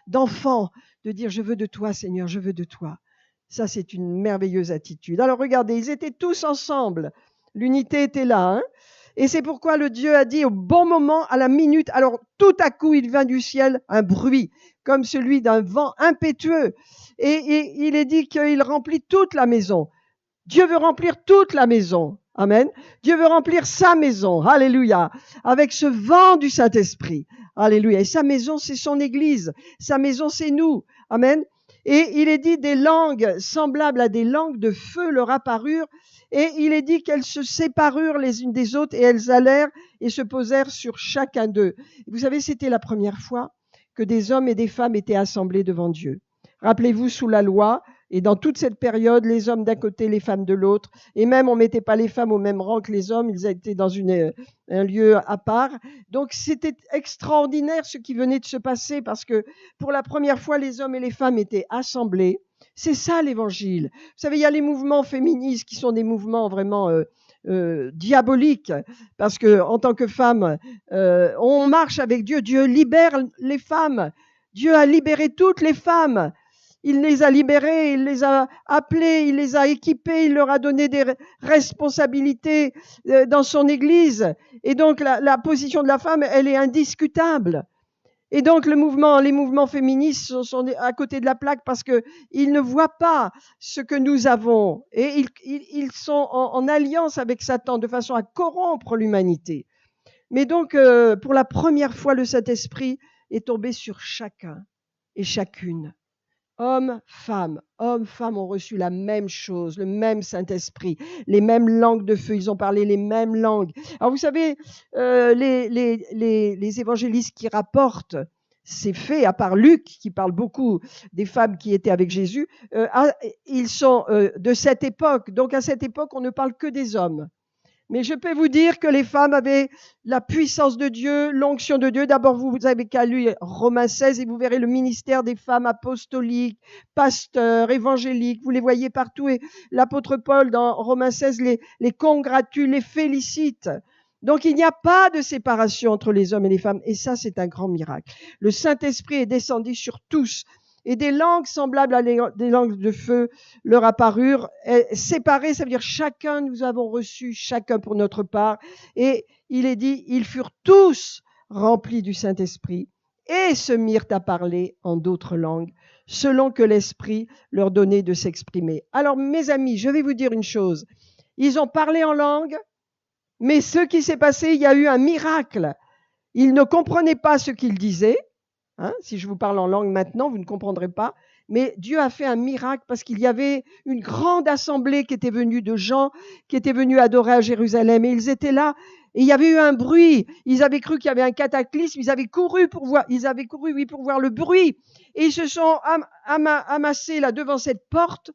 Speaker 1: d'enfant, de dire, je veux de toi, Seigneur, je veux de toi. Ça, c'est une merveilleuse attitude. Alors, regardez, ils étaient tous ensemble. L'unité était là, hein. Et c'est pourquoi le Dieu a dit au bon moment, à la minute, alors tout à coup, il vint du ciel un bruit, comme celui d'un vent impétueux. Et il est dit qu'il remplit toute la maison. Dieu veut remplir toute la maison. Amen. Dieu veut remplir sa maison. Alléluia. Avec ce vent du Saint-Esprit. Alléluia. Et sa maison, c'est son église. Sa maison, c'est nous. Amen. Et il est dit des langues semblables à des langues de feu leur apparurent. Et il est dit qu'elles se séparurent les unes des autres et elles allèrent et se posèrent sur chacun d'eux. Vous savez, c'était la première fois que des hommes et des femmes étaient assemblés devant Dieu. Rappelez-vous, sous la loi, et dans toute cette période, les hommes d'un côté, les femmes de l'autre, et même on mettait pas les femmes au même rang que les hommes, ils étaient dans un lieu à part. Donc c'était extraordinaire ce qui venait de se passer parce que pour la première fois, les hommes et les femmes étaient assemblés. C'est ça l'évangile. Vous savez, il y a les mouvements féministes qui sont des mouvements vraiment diaboliques parce que en tant que femme, on marche avec Dieu. Dieu libère les femmes. Dieu a libéré toutes les femmes. Il les a libérées, il les a appelées, il les a équipées, il leur a donné des responsabilités dans son Église. Et donc la position de la femme, elle est indiscutable. Et donc les mouvements féministes sont à côté de la plaque parce que ils ne voient pas ce que nous avons. Et ils sont en alliance avec Satan de façon à corrompre l'humanité. Mais donc, pour la première fois, le Saint-Esprit est tombé sur chacun et chacune. Hommes, femmes ont reçu la même chose, le même Saint-Esprit, les mêmes langues de feu, ils ont parlé les mêmes langues. Alors vous savez, les évangélistes qui rapportent ces faits, à part Luc, qui parle beaucoup des femmes qui étaient avec Jésus, ils sont de cette époque. Donc à cette époque, on ne parle que des hommes. Mais je peux vous dire que les femmes avaient la puissance de Dieu, l'onction de Dieu. D'abord, vous avez qu'à lire Romains 16 et vous verrez le ministère des femmes apostoliques, pasteurs, évangéliques. Vous les voyez partout. Et l'apôtre Paul, dans Romains 16, les congratule, les félicite. Donc, il n'y a pas de séparation entre les hommes et les femmes. Et ça, c'est un grand miracle. Le Saint-Esprit est descendu sur tous. Et des langues semblables à des langues de feu leur apparurent. Séparées, ça veut dire chacun nous avons reçu, chacun pour notre part. Et il est dit, ils furent tous remplis du Saint-Esprit et se mirent à parler en d'autres langues, selon que l'Esprit leur donnait de s'exprimer. Alors, mes amis, je vais vous dire une chose. Ils ont parlé en langue, mais ce qui s'est passé, il y a eu un miracle. Ils ne comprenaient pas ce qu'ils disaient. Hein, si je vous parle en langue maintenant, vous ne comprendrez pas. Mais Dieu a fait un miracle parce qu'il y avait une grande assemblée qui était venue de gens qui étaient venus adorer à Jérusalem. Et ils étaient là. Et il y avait eu un bruit. Ils avaient cru qu'il y avait un cataclysme. Ils avaient couru pour voir le bruit. Et ils se sont amassés là devant cette porte,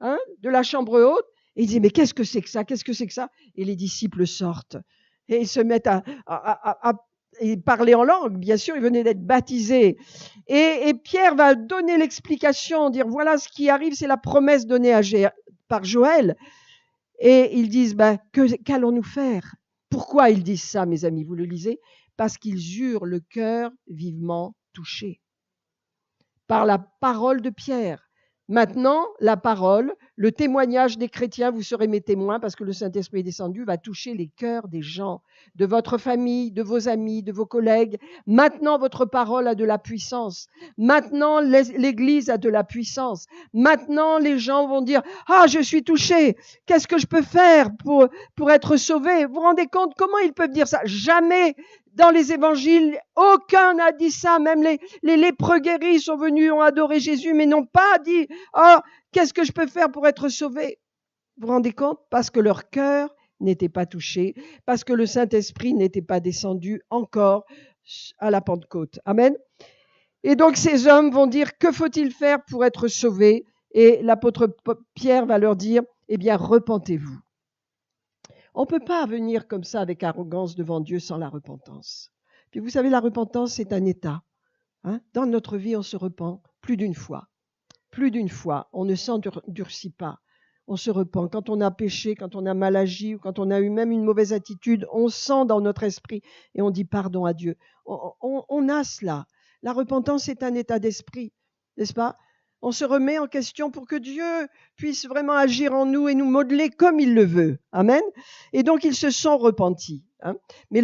Speaker 1: hein, de la chambre haute. Et ils disaient, mais qu'est-ce que c'est que ça? Qu'est-ce que c'est que ça? Et les disciples sortent. Et ils se mettent à il parlait en langue, bien sûr, il venait d'être baptisé. Et Pierre va donner l'explication, dire voilà ce qui arrive, c'est la promesse donnée par Joël. Et ils disent, qu'allons-nous faire? Pourquoi ils disent ça, mes amis? Vous le lisez? Parce qu'ils eurent le cœur vivement touché par la parole de Pierre. Maintenant, la parole, le témoignage des chrétiens, vous serez mes témoins parce que le Saint-Esprit est descendu, va toucher les cœurs des gens, de votre famille, de vos amis, de vos collègues. Maintenant, votre parole a de la puissance. Maintenant, l'Église a de la puissance. Maintenant, les gens vont dire, ah, je suis touché. Qu'est-ce que je peux faire pour être sauvé? Vous vous rendez compte comment ils peuvent dire ça? Jamais dans les évangiles, aucun n'a dit ça. Même les lépreux guéris sont venus, ont adoré Jésus, mais n'ont pas dit, oh, qu'est-ce que je peux faire pour être sauvé? Vous vous rendez compte? Parce que leur cœur n'était pas touché, parce que le Saint-Esprit n'était pas descendu encore à la Pentecôte. Amen. Et donc ces hommes vont dire, que faut-il faire pour être sauvé? Et l'apôtre Pierre va leur dire, eh bien, repentez-vous. On ne peut pas venir comme ça avec arrogance devant Dieu sans la repentance. Puis vous savez, la repentance, c'est un état. Dans notre vie, on se repent plus d'une fois. Plus d'une fois. On ne s'endurcit pas. On se repent. Quand on a péché, quand on a mal agi, ou quand on a eu même une mauvaise attitude, on sent dans notre esprit et on dit pardon à Dieu. On a cela. La repentance est un état d'esprit, n'est-ce pas? On se remet en question pour que Dieu puisse vraiment agir en nous et nous modeler comme il le veut. Amen. Et donc, ils se sont repentis. Mais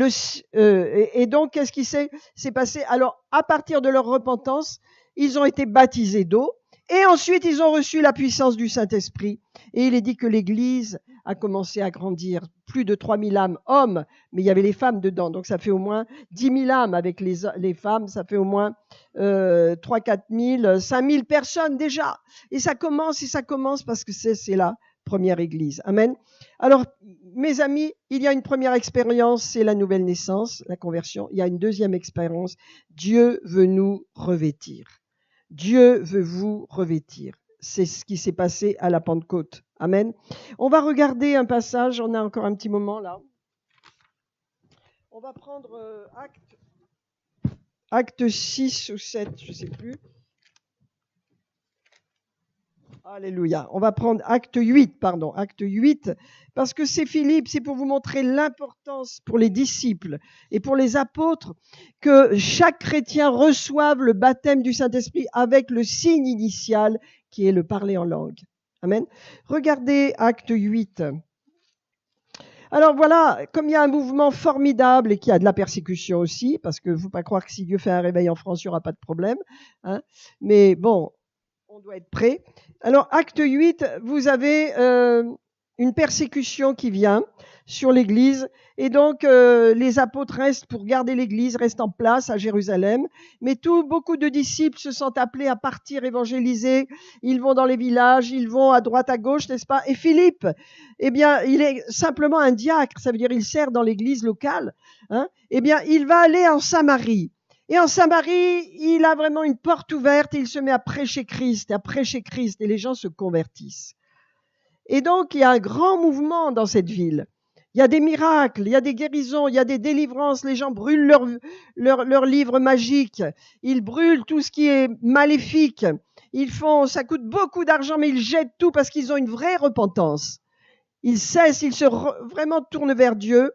Speaker 1: et donc, qu'est-ce qui s'est passé? Alors, à partir de leur repentance, ils ont été baptisés d'eau et ensuite, ils ont reçu la puissance du Saint-Esprit. Et il est dit que l'Église a commencé à grandir. Plus de 3000 âmes hommes, mais il y avait les femmes dedans. Donc, ça fait au moins 10 000 âmes avec les femmes. Ça fait au moins 3 4 000, 5 000 personnes déjà. Et ça commence parce que c'est la première Église. Amen. Alors, mes amis, il y a une première expérience, c'est la nouvelle naissance, la conversion. Il y a une deuxième expérience. Dieu veut nous revêtir. Dieu veut vous revêtir. C'est ce qui s'est passé à la Pentecôte. Amen. On va regarder un passage, on a encore un petit moment là. On va prendre acte 6 ou 7, je ne sais plus. Alléluia. On va prendre acte 8, parce que c'est Philippe, c'est pour vous montrer l'importance pour les disciples et pour les apôtres que chaque chrétien reçoive le baptême du Saint-Esprit avec le signe initial qui est le parler en langue. Amen. Regardez acte 8. Alors voilà, comme il y a un mouvement formidable et qu'il y a de la persécution aussi, parce que il ne faut pas croire que si Dieu fait un réveil en France, il n'y aura pas de problème. Mais bon, on doit être prêt. Alors, acte 8, vous avez une persécution qui vient sur l'Église. Et donc, les apôtres restent pour garder l'Église, restent en place à Jérusalem. Mais beaucoup de disciples se sentent appelés à partir évangéliser. Ils vont dans les villages, ils vont à droite, à gauche, n'est-ce pas? Et Philippe, eh bien, il est simplement un diacre, ça veut dire il sert dans l'Église locale. Eh bien, il va aller en Samarie. Et en Samarie, il a vraiment une porte ouverte et il se met à prêcher Christ, et les gens se convertissent. Et donc, il y a un grand mouvement dans cette ville. Il y a des miracles, il y a des guérisons, il y a des délivrances, les gens brûlent leurs livres magiques, ils brûlent tout ce qui est maléfique, ça coûte beaucoup d'argent, mais ils jettent tout parce qu'ils ont une vraie repentance. Ils cessent, vraiment tournent vers Dieu.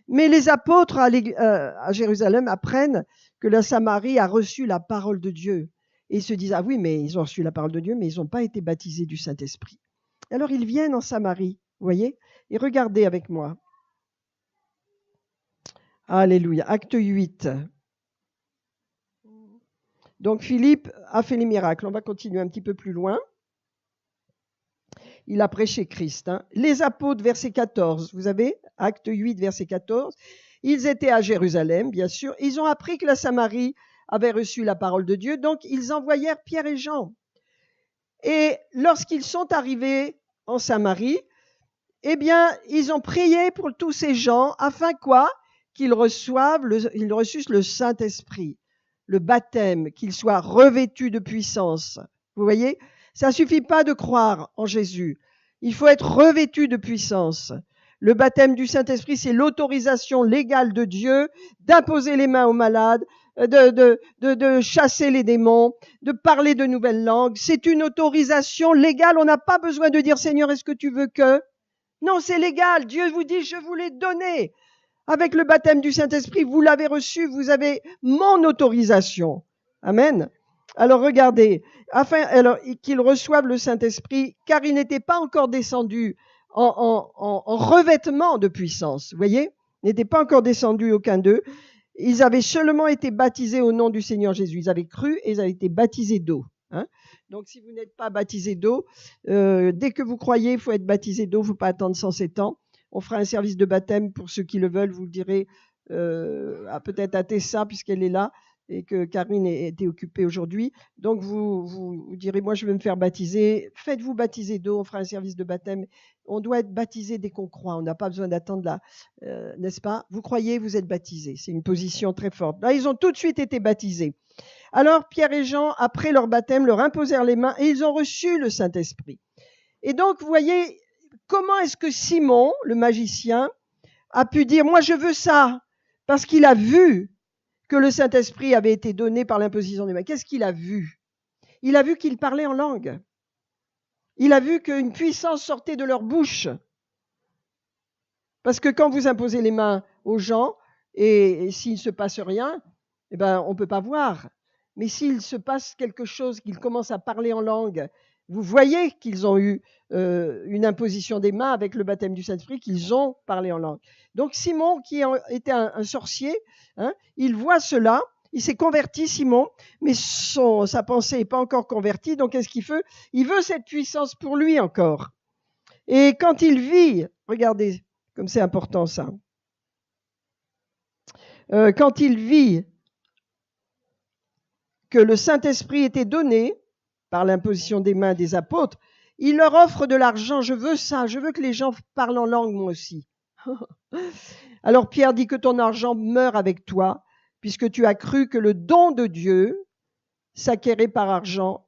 Speaker 1: Mais les apôtres à Jérusalem apprennent que la Samarie a reçu la parole de Dieu. Et ils se disent, ah oui, mais ils ont reçu la parole de Dieu, mais ils n'ont pas été baptisés du Saint-Esprit. Alors ils viennent en Samarie, vous voyez, et regardez avec moi. Alléluia, acte 8. Donc Philippe a fait les miracles. On va continuer un petit peu plus loin. Il a prêché Christ. Les apôtres, verset 14, vous avez, acte 8, verset 14. Ils étaient à Jérusalem, bien sûr. Ils ont appris que la Samarie avait reçu la parole de Dieu, donc ils envoyèrent Pierre et Jean. Et lorsqu'ils sont arrivés en Samarie, eh bien, ils ont prié pour tous ces gens afin quoi? Qu'ils reçussent le Saint-Esprit, le baptême, qu'ils soient revêtus de puissance. Vous voyez? Ça suffit pas de croire en Jésus. Il faut être revêtu de puissance. Le baptême du Saint-Esprit, c'est l'autorisation légale de Dieu d'imposer les mains aux malades, de chasser les démons, de parler de nouvelles langues. C'est une autorisation légale. On n'a pas besoin de dire, Seigneur, est-ce que tu veux que? Non, c'est légal. Dieu vous dit, je vous l'ai donné. Avec le baptême du Saint-Esprit, vous l'avez reçu, vous avez mon autorisation. Amen. Alors regardez, alors qu'ils reçoivent le Saint-Esprit, car ils n'étaient pas encore descendus en revêtement de puissance. Vous voyez, ils n'étaient pas encore descendus aucun d'eux. Ils avaient seulement été baptisés au nom du Seigneur Jésus. Ils avaient cru et ils avaient été baptisés d'eau. Hein. Donc si vous n'êtes pas baptisé d'eau, dès que vous croyez, il faut être baptisé d'eau, il ne faut pas attendre 107 ans. On fera un service de baptême pour ceux qui le veulent, vous le direz peut-être à Tessa puisqu'elle est là et que Karine était occupée aujourd'hui. Donc vous direz, moi je vais me faire baptiser. Faites-vous baptiser d'eau, on fera un service de baptême. On doit être baptisé dès qu'on croit. On n'a pas besoin d'attendre là, n'est-ce pas? Vous croyez, vous êtes baptisés. C'est une position très forte. Là, ils ont tout de suite été baptisés. Alors Pierre et Jean, après leur baptême, leur imposèrent les mains et ils ont reçu le Saint-Esprit. Et donc, vous voyez, comment est-ce que Simon, le magicien, a pu dire, moi je veux ça, parce qu'il a vu que le Saint-Esprit avait été donné par l'imposition des mains. Qu'est-ce qu'il a vu? Il a vu qu'ils parlaient en langue. Il a vu qu'une puissance sortait de leur bouche. Parce que quand vous imposez les mains aux gens, et s'il ne se passe rien, eh ben, on ne peut pas voir. Mais s'il se passe quelque chose, qu'ils commencent à parler en langue, vous voyez qu'ils ont eu une imposition des mains avec le baptême du Saint-Esprit, qu'ils ont parlé en langue. Donc Simon, qui était un sorcier, hein, il voit cela, il s'est converti, Simon, mais sa pensée n'est pas encore convertie, donc qu'est-ce qu'il fait? Il veut cette puissance pour lui encore. Et quand il vit, regardez comme c'est important ça, quand il vit que le Saint-Esprit était donné par l'imposition des mains des apôtres, il leur offre de l'argent. Je veux ça, je veux que les gens parlent en langue, moi aussi. Alors Pierre dit que ton argent meure avec toi, puisque tu as cru que le don de Dieu s'acquérait par argent.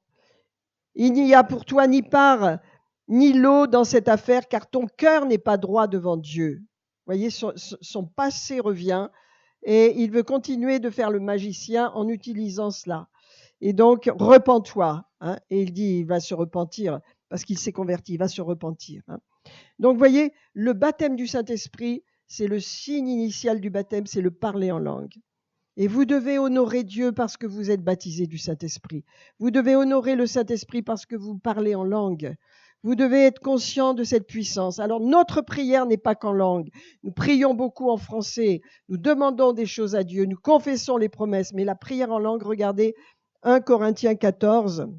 Speaker 1: Il n'y a pour toi ni part ni lot dans cette affaire, car ton cœur n'est pas droit devant Dieu. Vous voyez, son passé revient et il veut continuer de faire le magicien en utilisant cela. Et donc, repens-toi. Hein, et il dit, il va se repentir parce qu'il s'est converti, il va se repentir. Hein. Donc, vous voyez, le baptême du Saint-Esprit, c'est le signe initial du baptême, c'est le parler en langue. Et vous devez honorer Dieu parce que vous êtes baptisé du Saint-Esprit. Vous devez honorer le Saint-Esprit parce que vous parlez en langue. Vous devez être conscient de cette puissance. Alors, notre prière n'est pas qu'en langue. Nous prions beaucoup en français. Nous demandons des choses à Dieu. Nous confessons les promesses. Mais la prière en langue, regardez, 1 Corinthiens 14.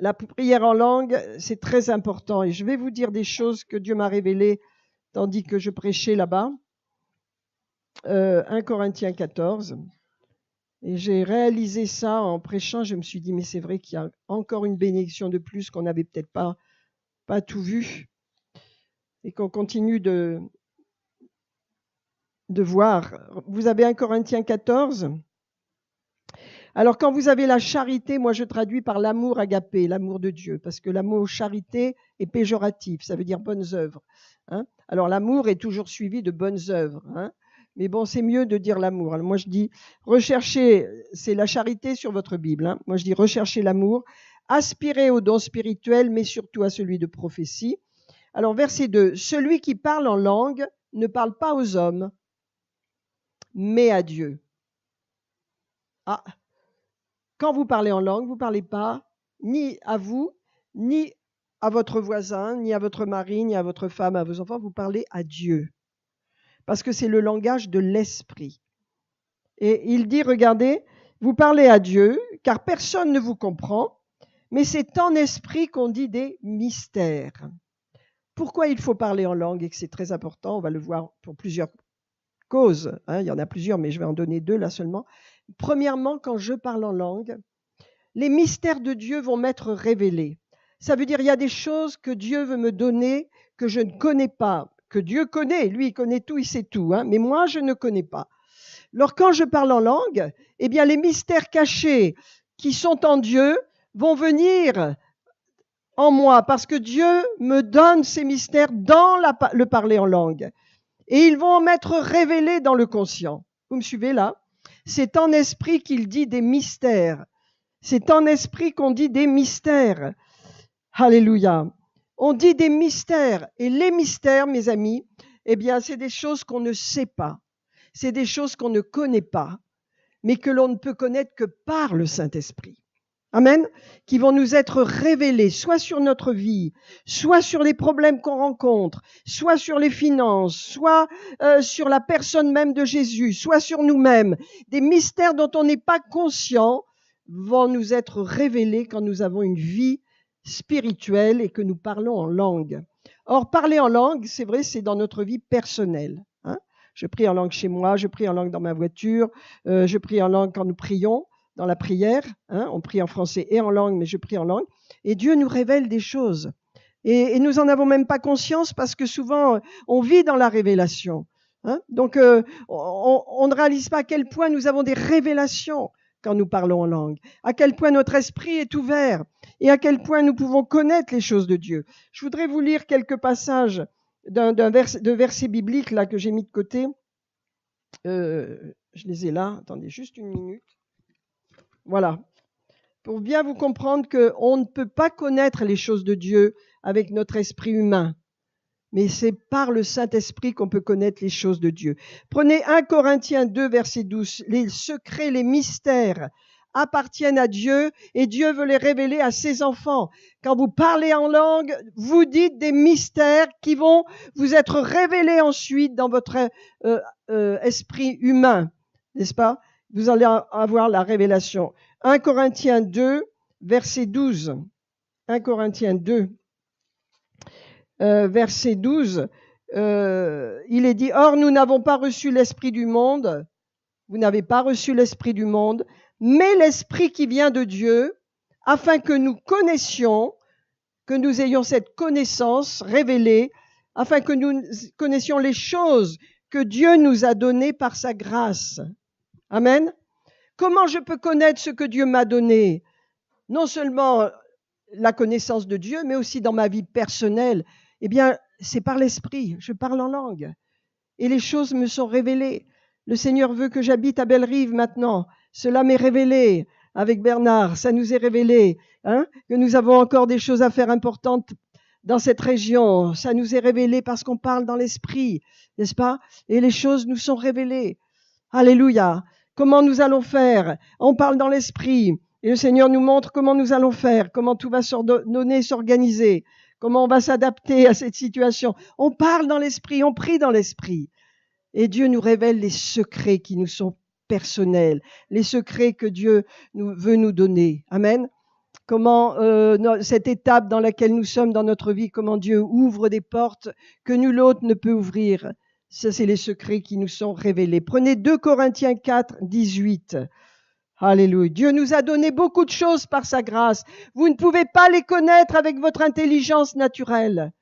Speaker 1: La prière en langue, c'est très important. Et je vais vous dire des choses que Dieu m'a révélées tandis que je prêchais là-bas. 1 Corinthiens 14. Et j'ai réalisé ça en prêchant. Je me suis dit, mais c'est vrai qu'il y a encore une bénédiction de plus qu'on n'avait peut-être pas tout vu. Et qu'on continue de voir. Vous avez 1 Corinthiens 14. Alors, quand vous avez la charité, moi je traduis par l'amour agapé, l'amour de Dieu, parce que l'amour charité est péjoratif, ça veut dire bonnes œuvres. Hein. Alors, l'amour est toujours suivi de bonnes œuvres. Hein. Mais bon, c'est mieux de dire l'amour. Alors moi, je dis, recherchez, c'est la charité sur votre Bible. Hein. Moi, je dis, recherchez l'amour, aspirez au don spirituel, mais surtout à celui de prophétie. Alors, verset 2, celui qui parle en langue ne parle pas aux hommes, mais à Dieu. Ah, quand vous parlez en langue, vous ne parlez pas ni à vous, ni à votre voisin, ni à votre mari, ni à votre femme, à vos enfants, vous parlez à Dieu. Parce que c'est le langage de l'esprit. Et il dit, regardez, vous parlez à Dieu, car personne ne vous comprend, mais c'est en esprit qu'on dit des mystères. Pourquoi il faut parler en langue et que c'est très important? On va le voir pour plusieurs causes. Hein, il y en a plusieurs, mais je vais en donner 2 là seulement. Premièrement, quand je parle en langue, les mystères de Dieu vont m'être révélés. Ça veut dire il y a des choses que Dieu veut me donner que je ne connais pas, que Dieu connaît. Lui, il connaît tout, il sait tout, hein, mais moi, je ne connais pas. Alors, quand je parle en langue, eh bien, les mystères cachés qui sont en Dieu vont venir en moi parce que Dieu me donne ces mystères dans le parler en langue. Et ils vont m'être révélés dans le conscient. Vous me suivez là? C'est en esprit qu'il dit des mystères. C'est en esprit qu'on dit des mystères. Alléluia. On dit des mystères. Et les mystères, mes amis, eh bien, c'est des choses qu'on ne sait pas. C'est des choses qu'on ne connaît pas. mais que l'on ne peut connaître que par le Saint-Esprit. Amen. Qui vont nous être révélés, soit sur notre vie, soit sur les problèmes qu'on rencontre, soit sur les finances, soit sur la personne même de Jésus, soit sur nous-mêmes. Des mystères dont on n'est pas conscient vont nous être révélés quand nous avons une vie spirituelle et que nous parlons en langue. Or, parler en langue, c'est vrai, c'est dans notre vie personnelle. Hein. Je prie en langue chez moi, je prie en langue dans ma voiture, je prie en langue quand nous prions. Dans la prière, hein, on prie en français et en langue, mais je prie en langue. Et Dieu nous révèle des choses. Et nous n'en avons même pas conscience parce que souvent, on vit dans la révélation. Hein. Donc, on ne réalise pas à quel point nous avons des révélations quand nous parlons en langue, à quel point notre esprit est ouvert et à quel point nous pouvons connaître les choses de Dieu. Je voudrais vous lire quelques passages de versets bibliques là, que j'ai mis de côté. Je les ai là. Attendez juste une minute. Voilà, pour bien vous comprendre qu'on ne peut pas connaître les choses de Dieu avec notre esprit humain, mais c'est par le Saint-Esprit qu'on peut connaître les choses de Dieu. Prenez 1 Corinthiens 2, verset 12. Les secrets, les mystères appartiennent à Dieu et Dieu veut les révéler à ses enfants. Quand vous parlez en langue, vous dites des mystères qui vont vous être révélés ensuite dans votre esprit humain, n'est-ce pas ? Vous allez avoir la révélation. 1 Corinthiens 2, verset 12. 1 Corinthiens 2, verset 12. Il est dit, « Or, nous n'avons pas reçu l'esprit du monde. » Vous n'avez pas reçu l'esprit du monde, mais l'esprit qui vient de Dieu, afin que nous connaissions, que nous ayons cette connaissance révélée, afin que nous connaissions les choses que Dieu nous a données par sa grâce. Amen. Comment je peux connaître ce que Dieu m'a donné? Non seulement la connaissance de Dieu, mais aussi dans ma vie personnelle. Eh bien, c'est par l'esprit. Je parle en langue. Et les choses me sont révélées. Le Seigneur veut que j'habite à Bellerive maintenant. Cela m'est révélé avec Bernard. Ça nous est révélé. Hein, que nous avons encore des choses à faire importantes dans cette région. Ça nous est révélé parce qu'on parle dans l'esprit, n'est-ce pas? Et les choses nous sont révélées. Alléluia. Comment nous allons faire? On parle dans l'esprit et le Seigneur nous montre comment nous allons faire, comment tout va s'ordonner, s'organiser, comment on va s'adapter à cette situation. On parle dans l'esprit, on prie dans l'esprit. Et Dieu nous révèle les secrets qui nous sont personnels, les secrets que Dieu veut nous donner. Amen. Comment cette étape dans laquelle nous sommes dans notre vie, comment Dieu ouvre des portes que nul autre ne peut ouvrir. Ça, c'est les secrets qui nous sont révélés. Prenez 2 Corinthiens 4, 18. Alléluia. Dieu nous a donné beaucoup de choses par sa grâce. Vous ne pouvez pas les connaître avec votre intelligence naturelle.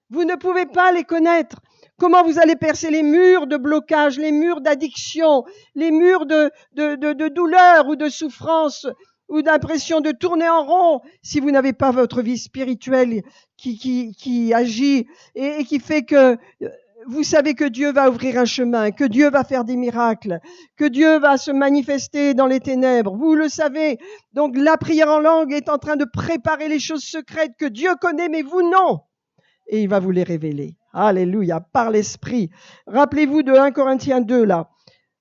Speaker 1: Vous ne pouvez pas les connaître. Comment vous allez percer les murs de blocage, les murs d'addiction, les murs de douleur ou de souffrance ou d'impression de tourner en rond si vous n'avez pas votre vie spirituelle qui agit et qui fait que vous savez que Dieu va ouvrir un chemin, que Dieu va faire des miracles, que Dieu va se manifester dans les ténèbres. Vous le savez. Donc la prière en langue est en train de préparer les choses secrètes que Dieu connaît, mais vous non. Et il va vous les révéler. Alléluia, par l'Esprit. Rappelez-vous de 1 Corinthiens 2, là.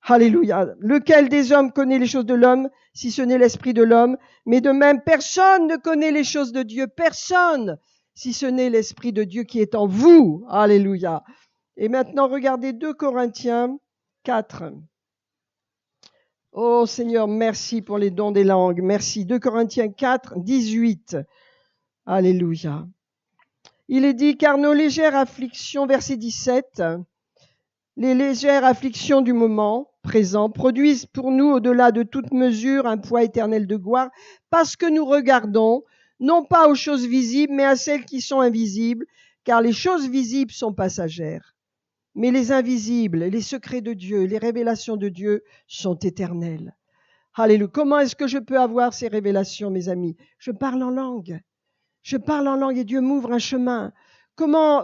Speaker 1: Alléluia. Lequel des hommes connaît les choses de l'homme, si ce n'est l'Esprit de l'homme? Mais de même, personne ne connaît les choses de Dieu. Personne, si ce n'est l'Esprit de Dieu qui est en vous. Alléluia. Et maintenant, regardez 2 Corinthiens 4. Oh Seigneur, merci pour les dons des langues. Merci. 2 Corinthiens 4, 18. Alléluia. Il est dit, car nos légères afflictions, verset 17, les légères afflictions du moment présent produisent pour nous, au-delà de toute mesure, un poids éternel de gloire, parce que nous regardons, non pas aux choses visibles, mais à celles qui sont invisibles, car les choses visibles sont passagères. Mais les invisibles, les secrets de Dieu, les révélations de Dieu sont éternelles. Alléluia. Comment est-ce que je peux avoir ces révélations, mes amis? Je parle en langue. Je parle en langue et Dieu m'ouvre un chemin. Comment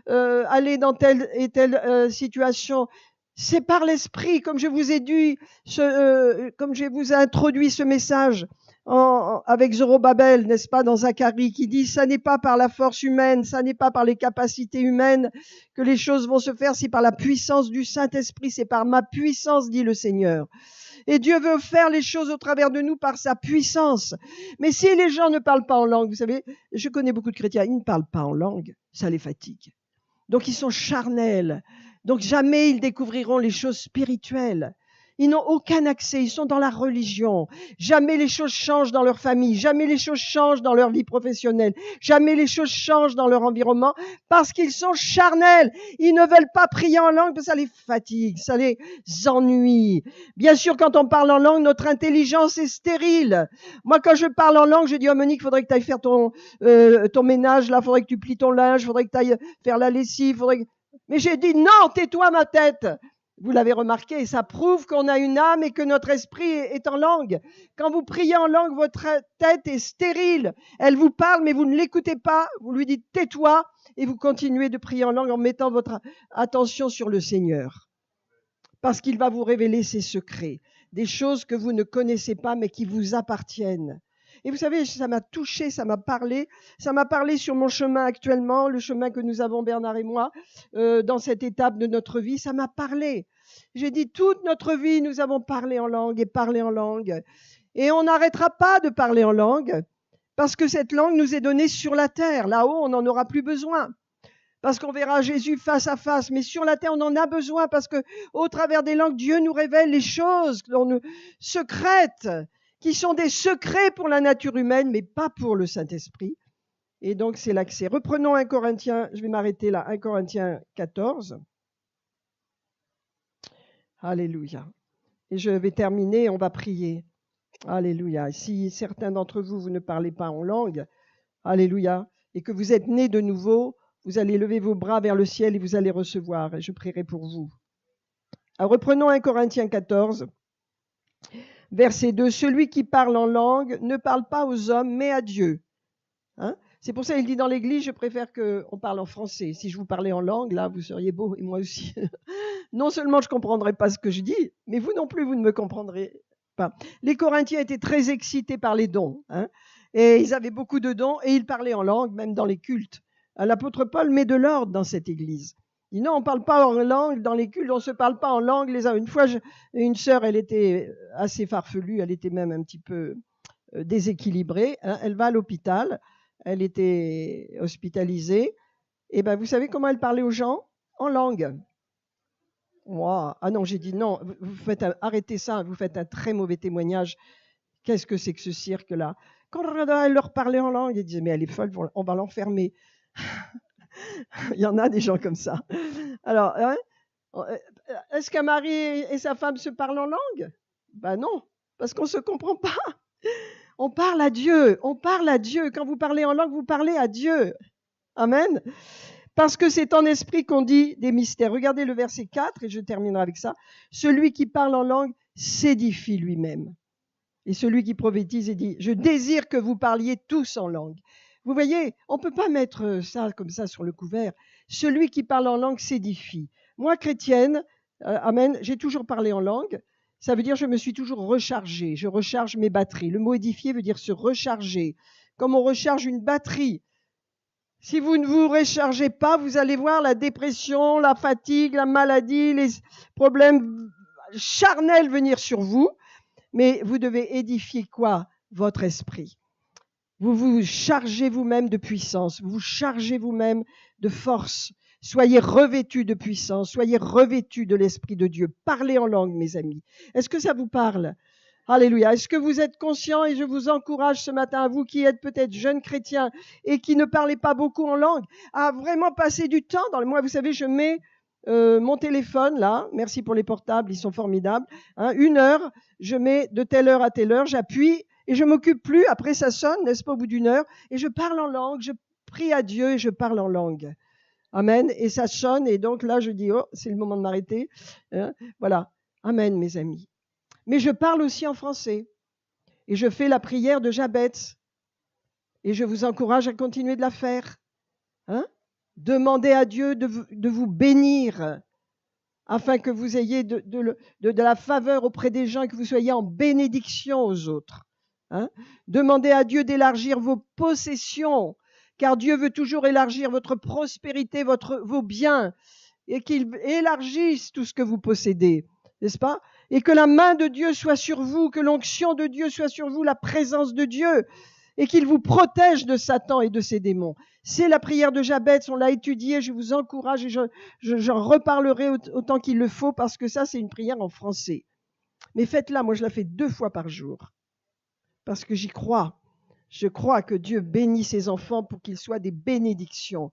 Speaker 1: aller dans telle et telle situation? C'est par l'esprit, comme je vous ai dit, comme je vous ai introduit ce message avec Zorobabel, n'est-ce pas, dans Zacharie, qui dit, ça n'est pas par la force humaine, ça n'est pas par les capacités humaines que les choses vont se faire, c'est par la puissance du Saint-Esprit, c'est par ma puissance, dit le Seigneur. Et Dieu veut faire les choses au travers de nous par sa puissance. Mais si les gens ne parlent pas en langue, vous savez, je connais beaucoup de chrétiens, ils ne parlent pas en langue, ça les fatigue. Donc ils sont charnels. Donc jamais ils découvriront les choses spirituelles. Ils n'ont aucun accès, ils sont dans la religion. Jamais les choses changent dans leur famille, jamais les choses changent dans leur vie professionnelle, jamais les choses changent dans leur environnement parce qu'ils sont charnels. Ils ne veulent pas prier en langue parce que ça les fatigue, ça les ennuie. Bien sûr, quand on parle en langue, notre intelligence est stérile. Moi, quand je parle en langue, je dis, oh Monique, faudrait que tu ailles faire ton ménage, là, faudrait que tu plies ton linge, faudrait que tu ailles faire la lessive, Mais j'ai dit, non, tais-toi ma tête. Vous l'avez remarqué, ça prouve qu'on a une âme et que notre esprit est en langue. Quand vous priez en langue, votre tête est stérile. Elle vous parle, mais vous ne l'écoutez pas. Vous lui dites tais-toi et vous continuez de prier en langue en mettant votre attention sur le Seigneur. Parce qu'il va vous révéler ses secrets, des choses que vous ne connaissez pas mais qui vous appartiennent. Et vous savez, ça m'a touché, ça m'a parlé sur mon chemin actuellement, le chemin que nous avons Bernard et moi, dans cette étape de notre vie, ça m'a parlé. J'ai dit, toute notre vie, nous avons parlé en langue et parlé en langue. Et on n'arrêtera pas de parler en langue, parce que cette langue nous est donnée sur la terre. Là-haut, on n'en aura plus besoin. Parce qu'on verra Jésus face à face. Mais sur la terre, on en a besoin, parce que au travers des langues, Dieu nous révèle les choses secrètes, qui sont des secrets pour la nature humaine, mais pas pour le Saint-Esprit. Et donc, c'est l'accès. Reprenons 1 Corinthiens, je vais m'arrêter là, 1 Corinthiens 14. Alléluia. Et je vais terminer, on va prier. Alléluia. Si certains d'entre vous, vous ne parlez pas en langue, alléluia, et que vous êtes nés de nouveau, vous allez lever vos bras vers le ciel et vous allez recevoir, et je prierai pour vous. Alors, reprenons 1 Corinthiens 14. Verset 2, celui qui parle en langue ne parle pas aux hommes, mais à Dieu. Hein? C'est pour ça qu'il dit dans l'église, je préfère qu'on parle en français. Si je vous parlais en langue, là, vous seriez beau, et moi aussi. Non seulement je ne comprendrais pas ce que je dis, mais vous non plus, vous ne me comprendrez pas. Les Corinthiens étaient très excités par les dons. Hein? Et ils avaient beaucoup de dons, et ils parlaient en langue, même dans les cultes. L'apôtre Paul met de l'ordre dans cette église. Il dit non, on ne parle pas en langue dans les cultes, on ne se parle pas en langue les uns. Une fois, une sœur, elle était assez farfelue, elle était même un petit peu déséquilibrée. Hein, elle va à l'hôpital, elle était hospitalisée. Et ben, vous savez comment elle parlait aux gens? En langue. Wow. Ah non, j'ai dit non, arrêtez ça, vous faites un très mauvais témoignage. Qu'est-ce que c'est que ce cirque-là? Quand elle leur parlait en langue, ils disaient mais elle est folle, on va l'enfermer. Il y en a des gens comme ça. Alors, hein, est-ce qu'un mari et sa femme se parlent en langue? Ben non, parce qu'on ne se comprend pas. On parle à Dieu, on parle à Dieu. Quand vous parlez en langue, vous parlez à Dieu. Amen. Parce que c'est en esprit qu'on dit des mystères. Regardez le verset 4 et je terminerai avec ça. Celui qui parle en langue s'édifie lui-même. Et celui qui prophétise et dit, je désire que vous parliez tous en langue. Vous voyez, on ne peut pas mettre ça comme ça sur le couvert. Celui qui parle en langue s'édifie. Moi, chrétienne, amen, j'ai toujours parlé en langue. Ça veut dire je me suis toujours rechargée. Je recharge mes batteries. Le mot édifier veut dire se recharger. Comme on recharge une batterie. Si vous ne vous rechargez pas, vous allez voir la dépression, la fatigue, la maladie, les problèmes charnels venir sur vous. Mais vous devez édifier quoi? Votre esprit. Vous vous chargez vous-même de puissance, vous vous chargez vous-même de force. Soyez revêtus de puissance, soyez revêtus de l'Esprit de Dieu. Parlez en langue, mes amis. Est-ce que ça vous parle? Alléluia. Est-ce que vous êtes conscients, et je vous encourage ce matin, à vous qui êtes peut-être jeunes chrétiens et qui ne parlez pas beaucoup en langue, à vraiment passer du temps dans le mois. Vous savez, je mets mon téléphone là, merci pour les portables, ils sont formidables. Hein, 1 heure, je mets de telle heure à telle heure, j'appuie et je m'occupe plus. Après ça sonne, n'est-ce pas, au bout d'1 heure, et je parle en langue, je prie à Dieu et je parle en langue. Amen. Et ça sonne et donc là je dis oh c'est le moment de m'arrêter. Hein, voilà. Amen, mes amis. Mais je parle aussi en français et je fais la prière de Jabez et je vous encourage à continuer de la faire. Hein? Demandez à Dieu de vous bénir afin que vous ayez de la faveur auprès des gens et que vous soyez en bénédiction aux autres. Hein? Demandez à Dieu d'élargir vos possessions, car Dieu veut toujours élargir votre prospérité, vos biens, et qu'il élargisse tout ce que vous possédez, n'est-ce pas? et que la main de Dieu soit sur vous, que l'onction de Dieu soit sur vous, la présence de Dieu, et qu'il vous protège de Satan et de ses démons. C'est la prière de Jabez, on l'a étudiée, je vous encourage et j'en reparlerai autant qu'il le faut, parce que ça, c'est une prière en français. Mais faites-la, moi je la fais 2 fois par jour, parce que j'y crois. Je crois que Dieu bénit ses enfants pour qu'ils soient des bénédictions.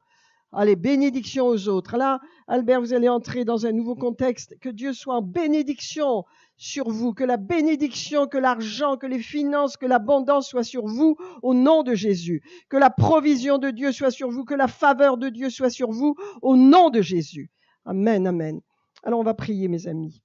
Speaker 1: Allez, bénédiction aux autres. Là, Albert, vous allez entrer dans un nouveau contexte. Que Dieu soit en bénédiction sur vous, que la bénédiction, que l'argent, que les finances, que l'abondance soit sur vous au nom de Jésus. Que la provision de Dieu soit sur vous, que la faveur de Dieu soit sur vous au nom de Jésus. Amen, amen. Alors on va prier, mes amis.